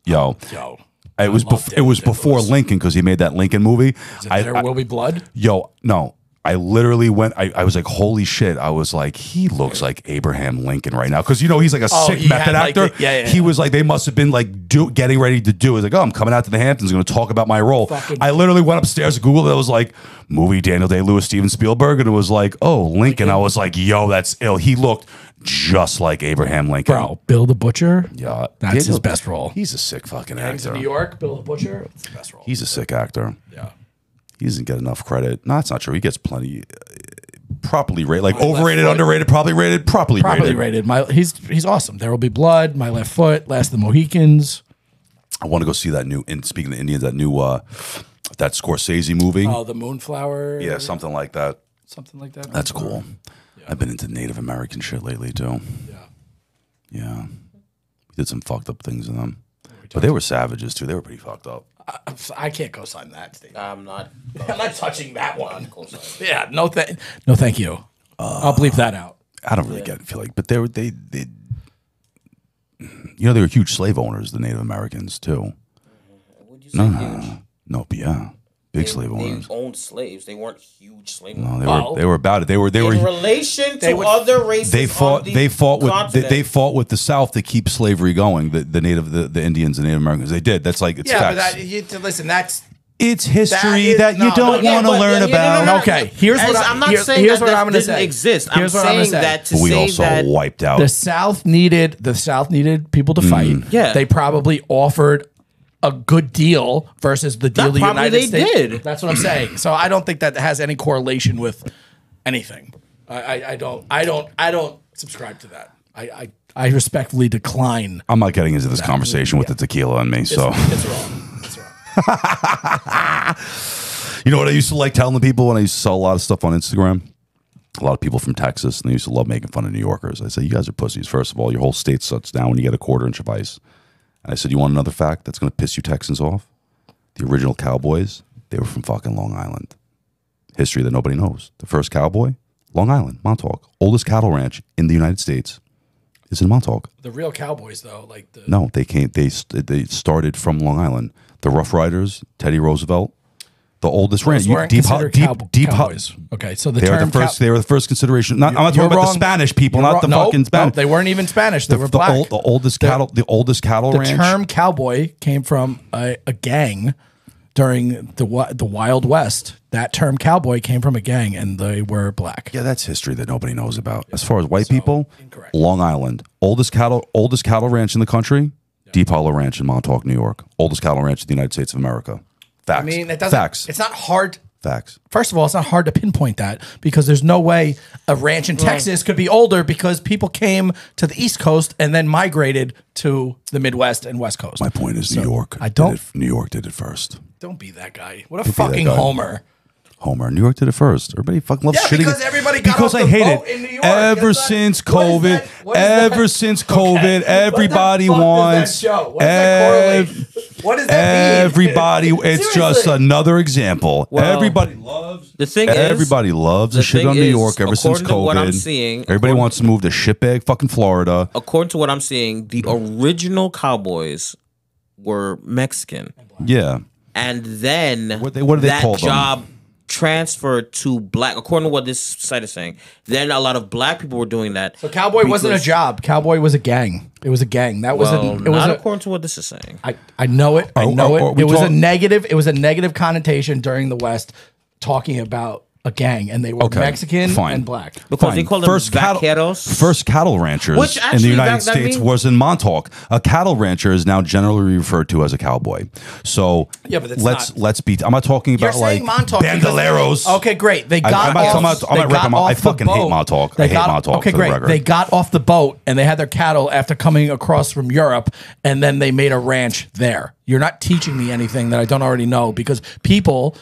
Yo, Yo. it was love it was Daniel before Day-Lewis. Lincoln because he made that Lincoln movie. There will be blood. Yo, no. I literally went. I was like, holy shit! I was like, he looks like Abraham Lincoln right now because he's like a sick method actor. He was like, they must have been like getting ready to do. It's like, oh, I'm coming out to the Hamptons, going to talk about my role. I literally went upstairs to Google. It was like movie Daniel Day-Lewis, Steven Spielberg, and it was like, oh, Lincoln. I was like, yo, that's ill. He looked just like Abraham Lincoln. Bro, Bill the Butcher. Yeah, that's his best role. He's a sick fucking actor. New York, Bill the Butcher. That's the best role. He's a sick actor. Yeah. He doesn't get enough credit. No, that's not true. He gets plenty. Properly rated, like overrated, underrated, probably rated, properly rated. He's awesome. There Will Be Blood, My Left Foot, Last of the Mohicans. I want to go see that new. And speaking of Indians, that new that Scorsese movie. Oh, the Moonflower. Yeah, something like that. Something like that. That's cool. Yeah. I've been into Native American shit lately too. Yeah. We did some fucked up things in them, but they were savages too. They were pretty fucked up. I can't co-sign that statement. I'm not touching that one. Yeah, no, thank you. I'll bleep that out. I don't really feel like, but they were they were huge slave owners, the Native Americans too. Would you say huge? No, but yeah, big slave owners. They owned slaves. They weren't huge slave owners. No, they were about it. They were in relation to other races. They fought with the South to keep slavery going. The Indians and Native Americans. They did. That's like it's facts. But listen, that's. It's history that you don't want to learn about. Okay, here's what I'm not saying. Here's what I'm going to say. Exist. I'm saying that to we say also that wiped out. The South needed people to fight. Yeah, they probably offered a good deal versus the deal the United States did. That's what I'm saying. So I don't think that has any correlation with anything. I don't subscribe to that. I respectfully decline. I'm not getting into this conversation with the tequila on me. So it's wrong. You know what I used to like telling the people when I used to sell a lot of stuff on Instagram? A lot of people from Texas, and they used to love making fun of New Yorkers. I say, you guys are pussies. First of all, your whole state shuts down when you get a quarter-inch of ice. And I said, you want another fact that's going to piss you Texans off? The original cowboys, they were from fucking Long Island. History that nobody knows. The first cowboy, Long Island, Montauk. Oldest cattle ranch in the United States is in Montauk. The real cowboys, though, No, they came. They started from Long Island. The Rough Riders, Teddy Roosevelt, the oldest ranch. Deep cowboys. Okay, so they were the first consideration. I'm not talking about the Spanish people, not the fucking Spanish. No, they weren't even Spanish. They were black. The oldest cattle ranch. The term cowboy came from a gang during the Wild West. That term cowboy came from a gang, and they were black. Yeah, that's history that nobody knows about. As far as white people, incorrect. Long Island, oldest cattle ranch in the country. Deep Hollow Ranch in Montauk, New York. Oldest cattle ranch in the United States of America. Facts. I mean, Facts. It's not hard. Facts. First of all, it's not hard to pinpoint that because there's no way a ranch in Texas could be older because people came to the East Coast and then migrated to the Midwest and West Coast. My point is New York. New York did it first. Don't be that guy. What a fucking homer. New York did it first. Everybody fucking loves shitting. Because everybody got off the boat in New York. Ever since COVID, everybody wants. What does that correlate? What does that mean? Everybody, it's just another example. Well, everybody loves. The thing everybody loves the shit on New York ever since COVID. What I'm seeing, everybody wants to move to shitbag fucking Florida. According to what I'm seeing, the original cowboys were Mexican. Yeah. And then what do they call them? Job transferred to black, according to what this site is saying. Then a lot of black people were doing that. So cowboy wasn't a job. Cowboy was a gang. It was a gang. That was according to what this is saying. I know it. I know it. It was a negative. It was a negative connotation during the West, talking about a gang, and they were Mexican and black. Because they called them vaqueros. First cattle ranchers in the United States was in Montauk. A cattle rancher is now generally referred to as a cowboy. So yeah, but let's be. I'm not talking about like bandoleros. Okay, great. They got off. I fucking hate Montauk. I hate Montauk. Okay, great. They got off the boat and they had their cattle after coming across from Europe, and then they made a ranch there. You're not teaching me anything that I don't already know because people.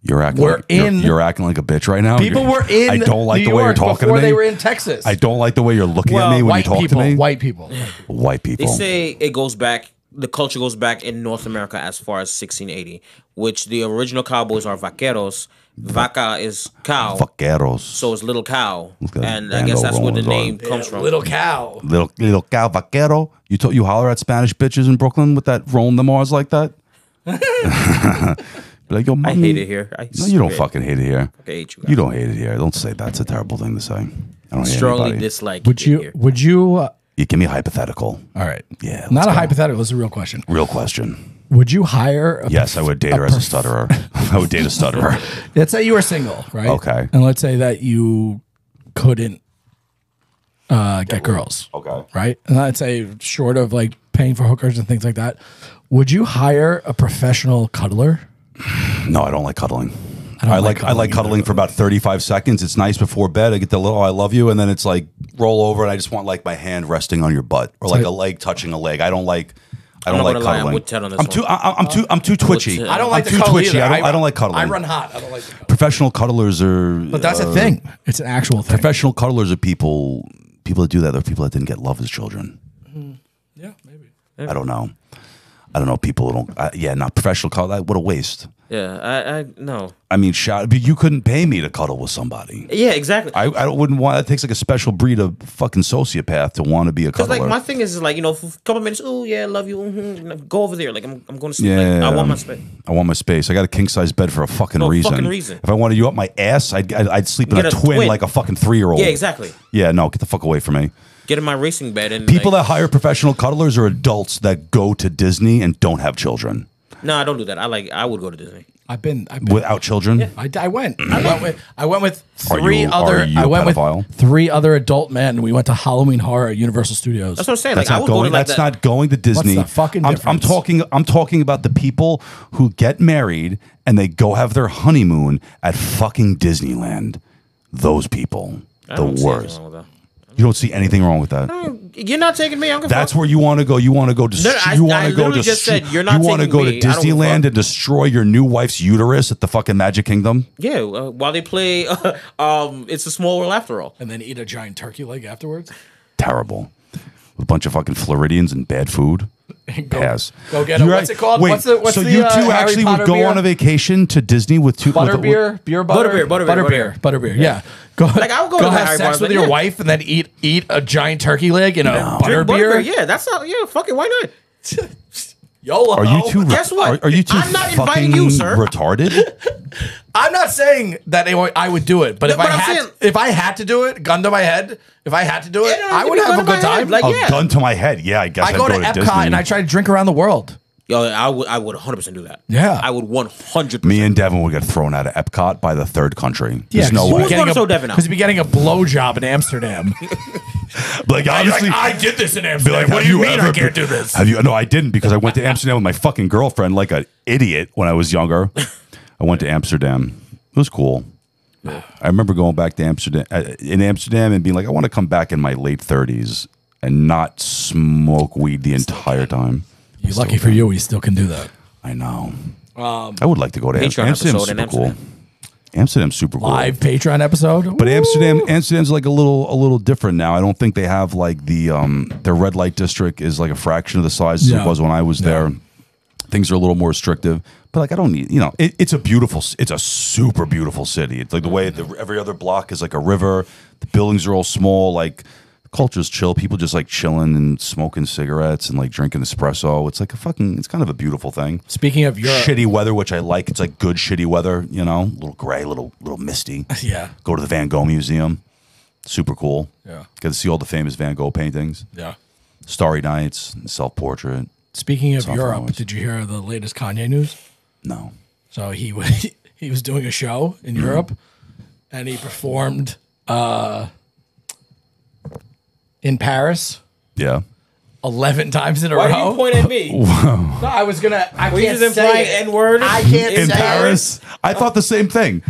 You're acting like a bitch right now. People were in I don't like the way you're talking to me. Before they were in Texas. I don't like the way you're looking at me when you talk to me. White people. White people. They say it goes back, the culture goes back in North America as far as 1680, which the original cowboys are vaqueros. Vaca is cow. Vaqueros. So it's little cow. And I guess that's where the name comes from. Little cow. Little cow vaquero. You holler at Spanish bitches in Brooklyn with that rolling them R's like that? Be like, yo, I mommy. hate it here. No, you don't fucking hate it here. I hate you guys. You don't hate it here. Don't say that's a terrible thing to say. I don't hate Strongly anybody. dislike. Would you? Here. Would you? You give me a hypothetical. All right. Yeah. Not a let's go. hypothetical. This is a real question. Real question. Would you hire? Yes, I would date her as a stutterer. I would date a stutterer. Let's say you were single, right? Okay. And let's say that you couldn't get girls. Okay. Right. And let's say short of like paying for hookers and things like that, would you hire a professional cuddler? No, I don't like cuddling. I I like cuddling for about 35 seconds. It's nice before bed. I get the little I love you, and then it's like roll over, and I just want like my hand resting on your butt or like a leg touching a leg. I don't like cuddling. I'm with Ted on this one. I'm too twitchy. I don't like I'm to too cuddle twitchy. either. I don't like cuddling. I run hot. I don't like to cuddle. Professional cuddlers are. But that's a thing. It's an actual thing. Professional cuddlers are people that do that. They're people that didn't get love as children. Yeah, maybe. I don't know. People who don't. Not professional cuddle. What a waste. Yeah, I no. I mean, but you couldn't pay me to cuddle with somebody. Yeah, exactly. I wouldn't want. It takes like a special breed of fucking sociopath to want to be a cuddler. Because like my thing is like, you know, for a couple of minutes. Oh yeah, I love you. Go over there. Like I'm going to sleep. Yeah, like, I want my space. I want my space. I got a king size bed for a fucking No reason. fucking reason. If I wanted you up my ass, I'd sleep in Get a a twin twin. like a fucking 3-year-old. Yeah, exactly. Yeah, no, get the fuck away from me. Get in my racing bed and People that hire professional cuddlers are adults that go to Disney and don't have children. No, I don't do that. I would go to Disney. I've been Without children. I went. I went with Are three you other. a I went pedophile? with 3 other adult men. We went to Halloween Horror at Universal Studios. That's what I'm saying. That's Like I not would go going. to like That's that. not going to Disney. the fucking I'm difference? I'm talking about the people who get married and they go have their honeymoon at fucking Disneyland. Those people, I the don't see anything worst. wrong with that. You don't see anything wrong with that. You're not taking me. I don't give a That's fuck. where you want to go. You want to go to. No, You want I to go literally to. just said, you're not You want to taking go to me. I don't give a Disneyland fuck. and destroy your new wife's uterus at the fucking Magic Kingdom. Yeah, while they play, it's a small world after all. and then eat a giant turkey leg afterwards. Terrible. With a bunch of fucking Floridians and bad food. Pass. Go get a, You're what's it called? Wait, What's the so the, you two Harry actually Potter would go beer? on a vacation to Disney with two Butterbeer, beer butter, Butterbeer. Yeah, go. Like, I would go go to the have Harry sex Potter, with but your yeah. wife and then eat a giant turkey leg in a Drink butterbeer. Yeah, that's not. Yeah, fuck it. Why not? YOLO. Are you two? Guess what? Are you two I'm not fucking inviting you, sir. retarded? I'm not saying that I would do it, but No, if but I I'm had, saying- if I had to do it, gun to my head, if I had to do it, Yeah, no, I give would me a have a gun to good my head. time. Like, A yeah. gun to my head. Yeah, I guess I go to I'd Epcot Disney. and I try to drink around the world. Yo, I would 100% do that. Yeah. I would 100%. Me and Devin would get thrown out of Epcot by the third country. Yeah, There's no Who's way. going to throw Devin out? Because you'd be getting a blowjob in Amsterdam. Like honestly, I did this in be Amsterdam. like, What have do you you mean ever I can't do this? Have you? No, I didn't because I went to Amsterdam with my fucking girlfriend like an idiot when I was younger. I went to Amsterdam. It was cool. I remember going back to Amsterdam and being like, I want to come back in my late 30s and not smoke weed the entire time. You're lucky for you, we still can do that. I know. I would like to go to Patreon Amsterdam. episode in Super cool. Amsterdam. Amsterdam's super cool. Live Patreon episode. But Amsterdam's like a little different now. I don't think they have like their red light district is like a fraction of the size as it No. was when I was there. Things are a little more restrictive. But like I don't need, it's a super beautiful city. It's like the way every other block is like a river. The buildings are all small. Like the culture's chill. People just like chilling and smoking cigarettes and like drinking espresso. It's like it's kind of a beautiful thing. Speaking of Europe, Shitty weather, which I like. It's like good shitty weather. A little gray, little misty. yeah, Go to the Van Gogh Museum. Super cool. Yeah. Get to see all the famous Van Gogh paintings. yeah. Starry Nights, self-portrait. Speaking of Soft Europe, flowers. did you hear the latest Kanye news? No. So he was doing a show in Europe, and he performed in Paris Yeah. 11 times in a Why row. do you point at me? No, I was gonna. I Were you can't just say implying it. N-word? I can't In say Paris? I thought the same thing.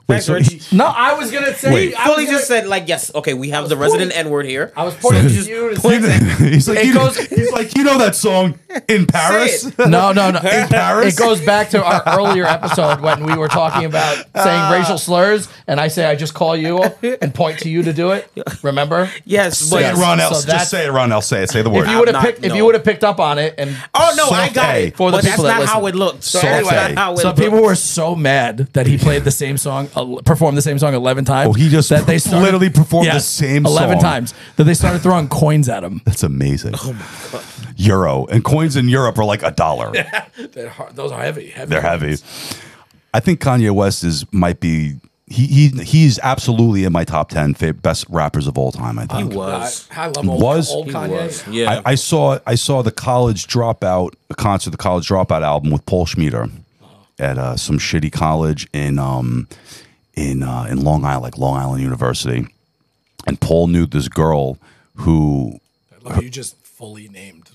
Wait, Thanks, so Reggie. it. No, I was gonna say. Wait. I was Fully gonna, just said like, yes, okay, we have the resident N-word here. I was pointing to just you. To point say, he's like, It goes- he's like, that song in Paris? it. no. In Paris? It goes back to our earlier episode when we were talking about saying racial slurs, and I say I just call you and point to you to do it. Remember? Yes, Say but it, Ronell. So that's- Just say it, Ronell. Say it. Say the word. If you would have not- picked, if no. you would have picked up on it, and oh no, I Soft got A. it. For the But that's people that not how listen. it looked. So Soft anyway, A. that's how it so looked. people were so mad that he played the same song, performed the same song 11 times. Oh, he just that they started, literally performed the same 11 song. times that they started throwing coins at him. That's amazing. Oh my God. Euro. And coins in Europe are like $1. Those are heavy. They're heavy. I think Kanye West might be. He's absolutely in my top 10 best rappers of all time. I think he was. I love old Kanye. Yeah, I saw the College Dropout concert, the College Dropout album with Paul Schmieder at some shitty college in Long Island, like Long Island University, and Paul knew this girl who. I love you just fully named.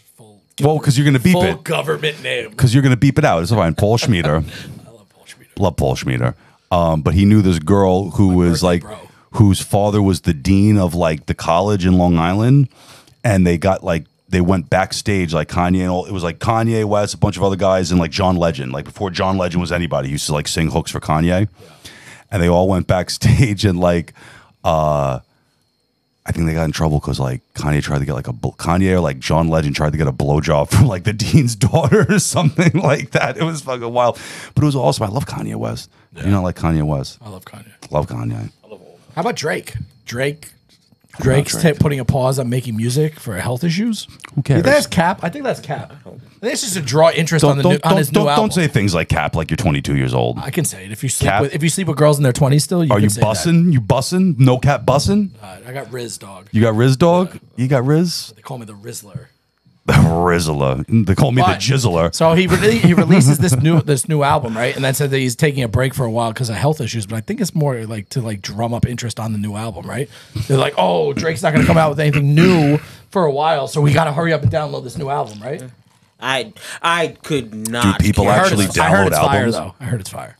Well, because you're going to beep it. Full government name. Because you're going to beep it out. It's fine. Paul Schmieder. I love Paul Schmieder. Love Paul Schmieder. But he knew this girl who was like, whose father was the dean of like the college in Long Island, and they went backstage like Kanye and all. It was like Kanye West, a bunch of other guys, and like John Legend. Like before John Legend was anybody, he used to like sing hooks for Kanye, and they all went backstage and like, I think they got in trouble because like Kanye tried to get like Kanye or like John Legend tried to get a blowjob from like the dean's daughter or something like that. It was fucking wild, but it was awesome. I love Kanye West. Yeah. You know, like Kanye West. I love Kanye. Love Kanye. How about Drake? Drake's putting a pause on making music for health issues. Who cares? That's Cap. I think that's Cap. I think it's just to draw interest on his new album. Don't say things like Cap like you're 22 years old. I can say it. If you sleep with girls in their 20s still, are you bussing? You bussing? No Cap bussing? I got Riz, dog. You got Riz, dog? You got Riz? They call me the Rizzler. The Rizzler. They call me the Jizzler. So he releases this new album, right? And then said that he's taking a break for a while because of health issues. But I think it's more like to like drum up interest on the new album, right? They're like, oh, Drake's not going to come out with anything new for a while, so we got to hurry up and download this new album, right? I could not. Do people actually download albums? I heard it's fire.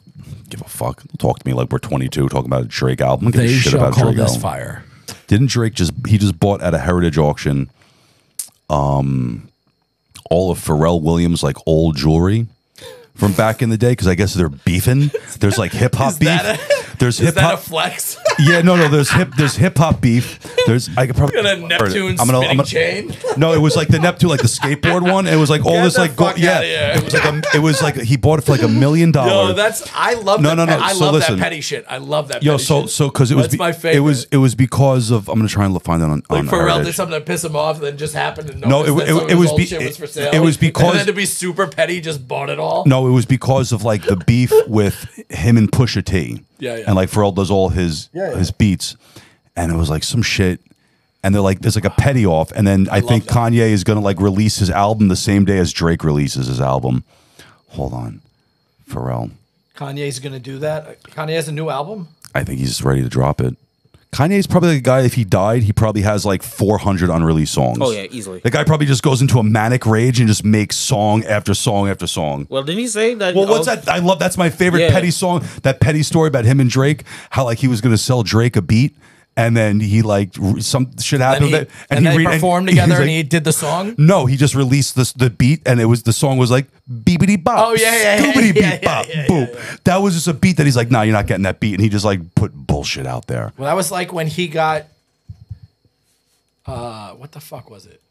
Give a fuck. Talk to me like we're 22 talking about a Drake album. They shall call this fire. Didn't Drake just bought at a heritage auction all of Pharrell Williams like old jewelry from back in the day, because I guess they're beefing. There's like hip hop beef. There's hip hop. Is that a flex? Yeah, no. There's hip hop beef. I could probably a Neptune spinning chain. No, it was like the Neptune, like the skateboard one. It was like all this like it was like he bought it for like $1 million. Yo, I love that. I love that petty shit. I love that. Yo, so because it was my favorite. It was because of, I'm gonna try and find that on Pharrell did something to piss him off, and then just happened to know. No, it was because and then to be super petty, just bought it all. No, it was because of like the beef with him and Pusha T. Yeah. And like Pharrell does all his beats, and it was like some shit. And they're like, there's like a petty off, and then I think Kanye is gonna like release his album the same day as Drake releases his album. Hold on, Pharrell. Kanye's gonna do that. Kanye has a new album. I think he's ready to drop it. Kanye's probably the guy, if he died, he probably has like 400 unreleased songs. Oh, yeah, easily. The guy probably just goes into a manic rage and just makes song after song after song. Well, didn't he say that? Well, what's that? That's my favorite petty song. That petty story about him and Drake, how like he was going to sell Drake a beat. And then he like some shit happened, and then he performed together, and he did the song. No, he just released the beat, and the song was like beepity bop, oh yeah, scoobity beep bop, boom. That was just a beat that he's like, nah, you're not getting that beat, and he just like put bullshit out there. Well, that was like when he got, what the fuck was it?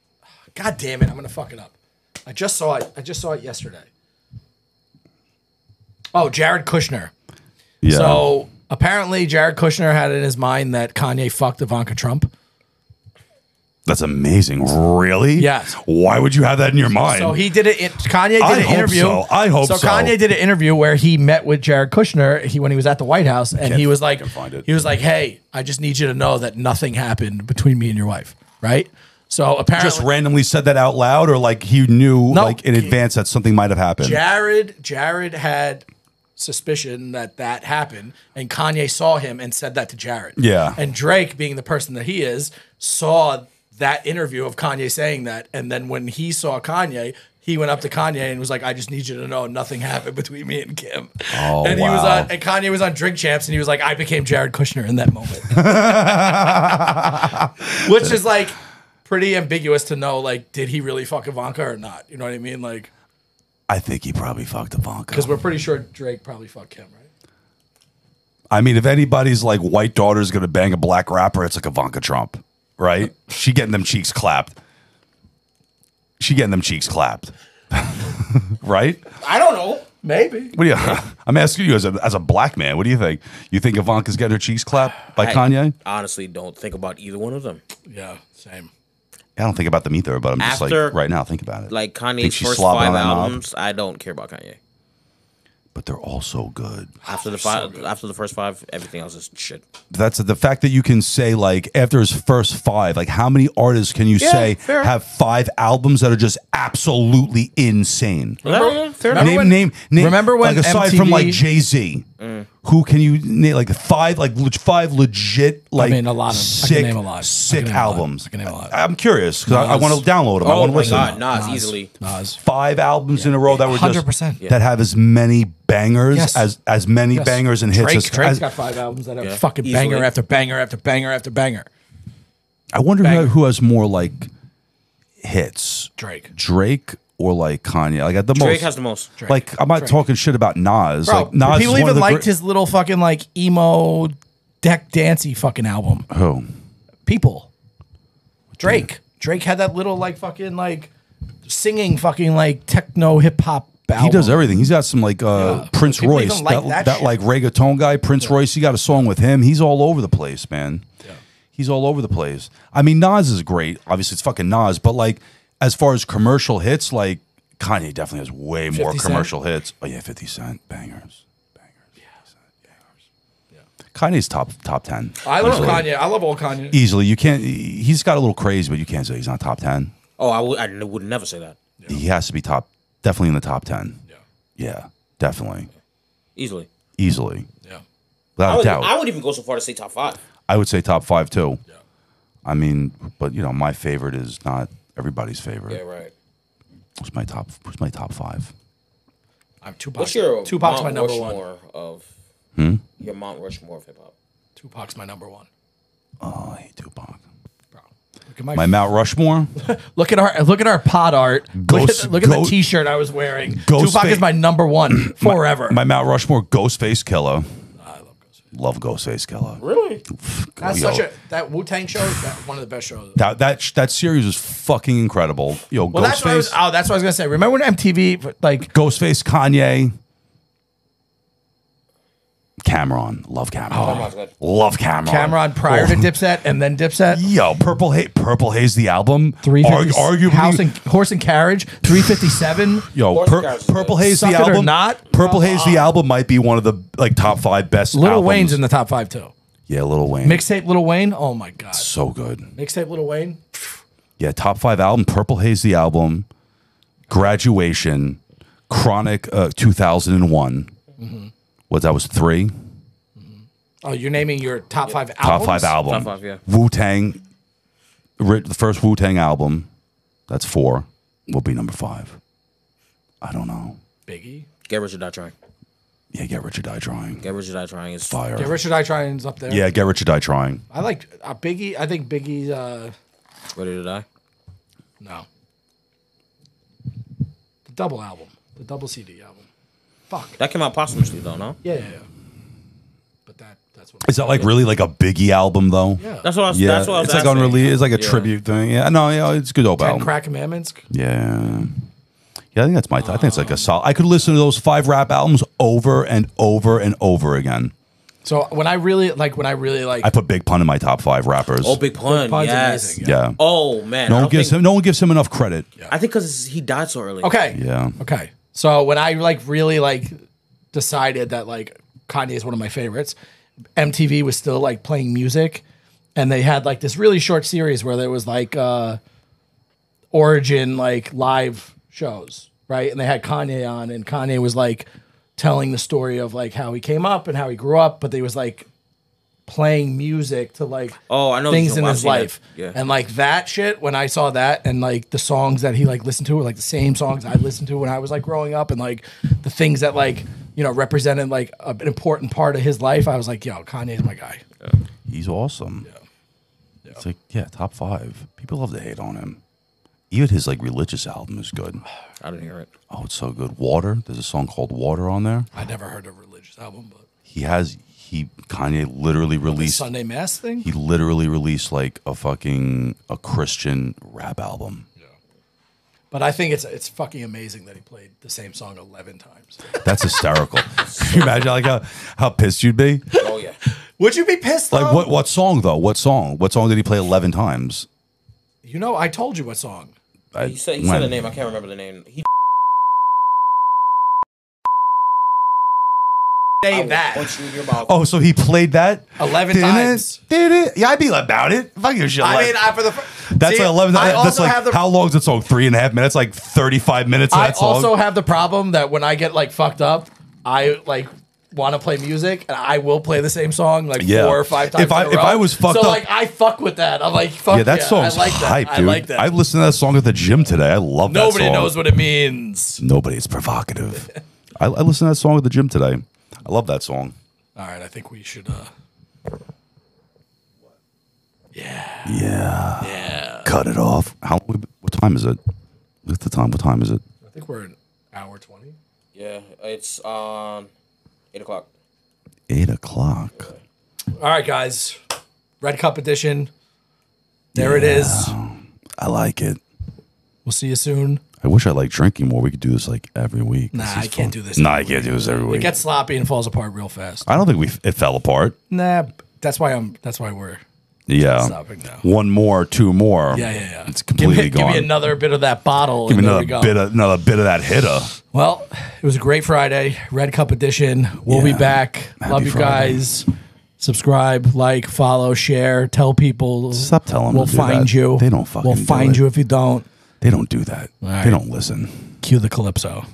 God damn it, I'm gonna fuck it up. I just saw it yesterday. Oh, Jared Kushner. Yeah. So. Apparently, Jared Kushner had in his mind that Kanye fucked Ivanka Trump. That's amazing. Really? Yes. Why would you have that in your mind? So he did it. Kanye did an interview. I hope so. So Kanye did an interview where he met with Jared Kushner when he was at the White House, and he was like, "Hey, I just need you to know that nothing happened between me and your wife." Right? So apparently, just randomly said that out loud, or like he knew like in advance that something might have happened. Jared had suspicion that happened, and Kanye saw him and said that to Jared. Yeah. And Drake, being the person that he is, saw that interview of Kanye saying that, and then when he saw Kanye, he went up to Kanye and was like, "I just need you to know nothing happened between me and Kim." Oh, and wow. And Kanye was on Drink Champs, and he was like, "I became Jared Kushner in that moment," which is like pretty ambiguous to know. Like, did he really fuck Ivanka or not? You know what I mean? Like. I think he probably fucked Ivanka. Because we're pretty sure Drake probably fucked Kim, right? I mean, if anybody's like white daughter's gonna bang a black rapper, it's like Ivanka Trump, right? She getting them cheeks clapped. Right? I don't know. Maybe. What do you? I'm asking you as a black man. What do you think? You think Ivanka's getting her cheeks clapped by Kanye? Honestly, don't think about either one of them. Yeah, same. I don't think about them either, but I'm just After, like right now. Think about it. Like Think Kanye's she's first slobbing 5 on that knob? albums, I don't care about Kanye. But they're all so good. After the first 5, everything else is shit. That's the fact that you can say like after his first 5, like how many artists can you say fair. have 5 albums that are just absolutely insane? Fair enough. Name. Remember when like aside from MTV like Jay-Z, who can you name like 5 legit like I can sick name a lot. sick albums? I can name a lot. I'm curious because I want to download them. I Oh want to my listen. god, Nas easily. Nas. 5 albums in a row that were just 100%. that have as many bangers Yes. as many Yes. bangers and hits. Drake's got 5 albums that have fucking easily. banger after banger after banger after banger. I wonder who has more like hits, Drake or like Kanye. Like at the Drake most, has the most. Drake. like I'm not talking shit about Nas. Bro, like Nas, people is one even of the liked his little fucking like emo deck dancey fucking album. who. People. Drake had that little like fucking like singing fucking like techno hip hop album. He does everything. He's got some like Prince People Royce, even like that shit. like reggaeton guy, Prince Royce. He got a song with him. He's all over the place, man. Yeah. He's all over the place. I mean, Nas is great. Obviously, it's fucking Nas, but like as far as commercial hits, like Kanye definitely has way more 50 commercial hits. Oh yeah, 50 Cent bangers. Kanye's top 10. I love easily. Kanye. I love old Kanye. Easily, you can't. He's got a little crazy, but you can't say he's not top 10. Oh, I would never say that. He has to be definitely in the top 10. Yeah, definitely, Easily. easily, Yeah. without a doubt. I would even go so far to say top 5. I would say top 5 too. Yeah. I mean, but you know, my favorite is not everybody's favorite. Yeah, right. Who's my top 5? I'm Tupac. What's your Tupac's Mount my number Rushmore one. of your Mount Rushmore of hip hop? Tupac's my number one. Oh, I hate Tupac. Bro. Look at My Mount Rushmore. look at our pod art. Ghost- look at the Ghost- t-shirt I was wearing. Ghost Tupac fa- is my number one forever. My Mount Rushmore. Ghostface Killer. I love Ghostface. Love Ghostface Killer. Really? That's Yo, that Wu-Tang show is one of the best shows. that series was fucking incredible. Yo, Well, that's what I was, Ghostface. that's what I was gonna say. Remember when MTV like Ghostface, Kanye, Cameron. Love Cameron. Cameron's good. Love Cameron. Cameron prior to Dipset and then Dipset? Yo, Purple Haze, the album. 350, Arguably, Horse and Carriage, 357. yo, Horse and Carriage is Purple good. Haze, Suck the It or album. Not? Purple Haze, the album might be one of the like top 5 best. Lil albums. Wayne's in the top 5 too. Yeah, Lil Wayne. Mixtape Lil Wayne. Oh my god. So good. Mixtape Lil Wayne. Yeah, top 5 album. Purple Haze, the album. Graduation. Chronic 2001. What that was 3. Oh, you're naming your top 5 albums? Top 5 album. Top 5, yeah. Wu-Tang. The first Wu-Tang album. That's 4. Will be number 5. I don't know. Biggie. Get Rich or Die Trying. Yeah, Get Rich or Die Trying. Get Rich or Die Trying is Fire. Yeah, Richard I Trying's up there. Yeah, Get Rich or Die Trying. I like Biggie. I think Biggie's Ready to Die. no. The double album. The double CD album. Fuck. That came out posthumously though, no? Yeah. But that's what Is that like really like a Biggie album though? Yeah. That's what I was. Yeah, That's what I was it's like asking. unreleased. It's like a Yeah. tribute thing. Yeah, no, yeah, it's a good dope 10 album. Crack Commandments. Yeah, yeah, I think that's my. I think it's like a solid. I could listen to those 5 rap albums over and over and over again. So when I really like I put Big Pun in my top 5 rappers. Oh, Big Pun. Pun's Yes. amazing, yeah. Oh man. No I one don't gives think- him. No one gives him enough credit. I think because he died so early. Okay. Yeah. Okay. So when I like really like decided that like Kanye is one of my favorites, MTV was still like playing music, and they had like this really short series where there was like origin like live shows, right? And they had Kanye on, and Kanye was like telling the story of like how he came up and how he grew up, but they was like playing music to like Oh, I know things the in show. his I've seen it. life. Yeah. And like that shit, when I saw that and like the songs that he like listened to were like the same songs I listened to when I was like growing up, and like the things that like, you know, represented like an important part of his life, I was like, yo, Kanye's my guy. He's awesome. Yeah. It's like, yeah, top 5. People love to hate on him. Even his like religious album is good. I didn't hear it. Oh, it's so good. Water. There's a song called Water on there. I never heard a religious album, but Kanye literally the released. Sunday Mass thing? He literally released like a Christian rap album. But I think it's fucking amazing that he played the same song 11 times. That's hysterical. Can you imagine like how pissed you'd be? Oh yeah. Would you be pissed Like though? what song though? What song? What song did he play 11 times? You know, I told you what song. He said the name. I can't remember the name. He say that. punch you in your mouth. Oh, so he played that 11 times. Did it? Yeah, I'd be about it. Fuck your shit. I mean, that's see, like 11. I That's also like have the, how long is that song? 3.5 minutes. Like 35 minutes. Of I that song. also have the problem that when I get like fucked up, I like want to play music and I will play the same song like 4 or 5 times. If I was fucked so up, like I fuck with that. I'm like, fuck yeah, that song's I like that. hype, dude. I like that. I listened to that song at the gym today. I love that song. Nobody knows what it means. Nobody's provocative. I listened to that song at the gym today. I love that song. All right, I think we should. Yeah. Cut it off. What time is it? What's the time? What time is it? I think we're an hour 20. Yeah, it's 8 o'clock. 8 o'clock. All right, guys. Red Cup edition. There it is. I like it. We'll see you soon. I wish I liked drinking more. We could do this like every week. Nah, I can't do this. Nah, I can't do this every It week. gets sloppy and falls apart real fast. I don't think it fell apart. Nah, that's why we're Yeah. stopping now. One more, two more. Yeah. It's completely gone. Give me another bit of that bottle. Give me and another bit of that hitter. Well, it was a great Friday, Red Cup edition. We'll be back. Love you Friday. guys. Subscribe, like, follow, share, tell people. Stop telling them We'll to do find that. you. They don't fucking We'll do find it. you if you don't. They don't do that. right. They don't listen. Cue the Calypso.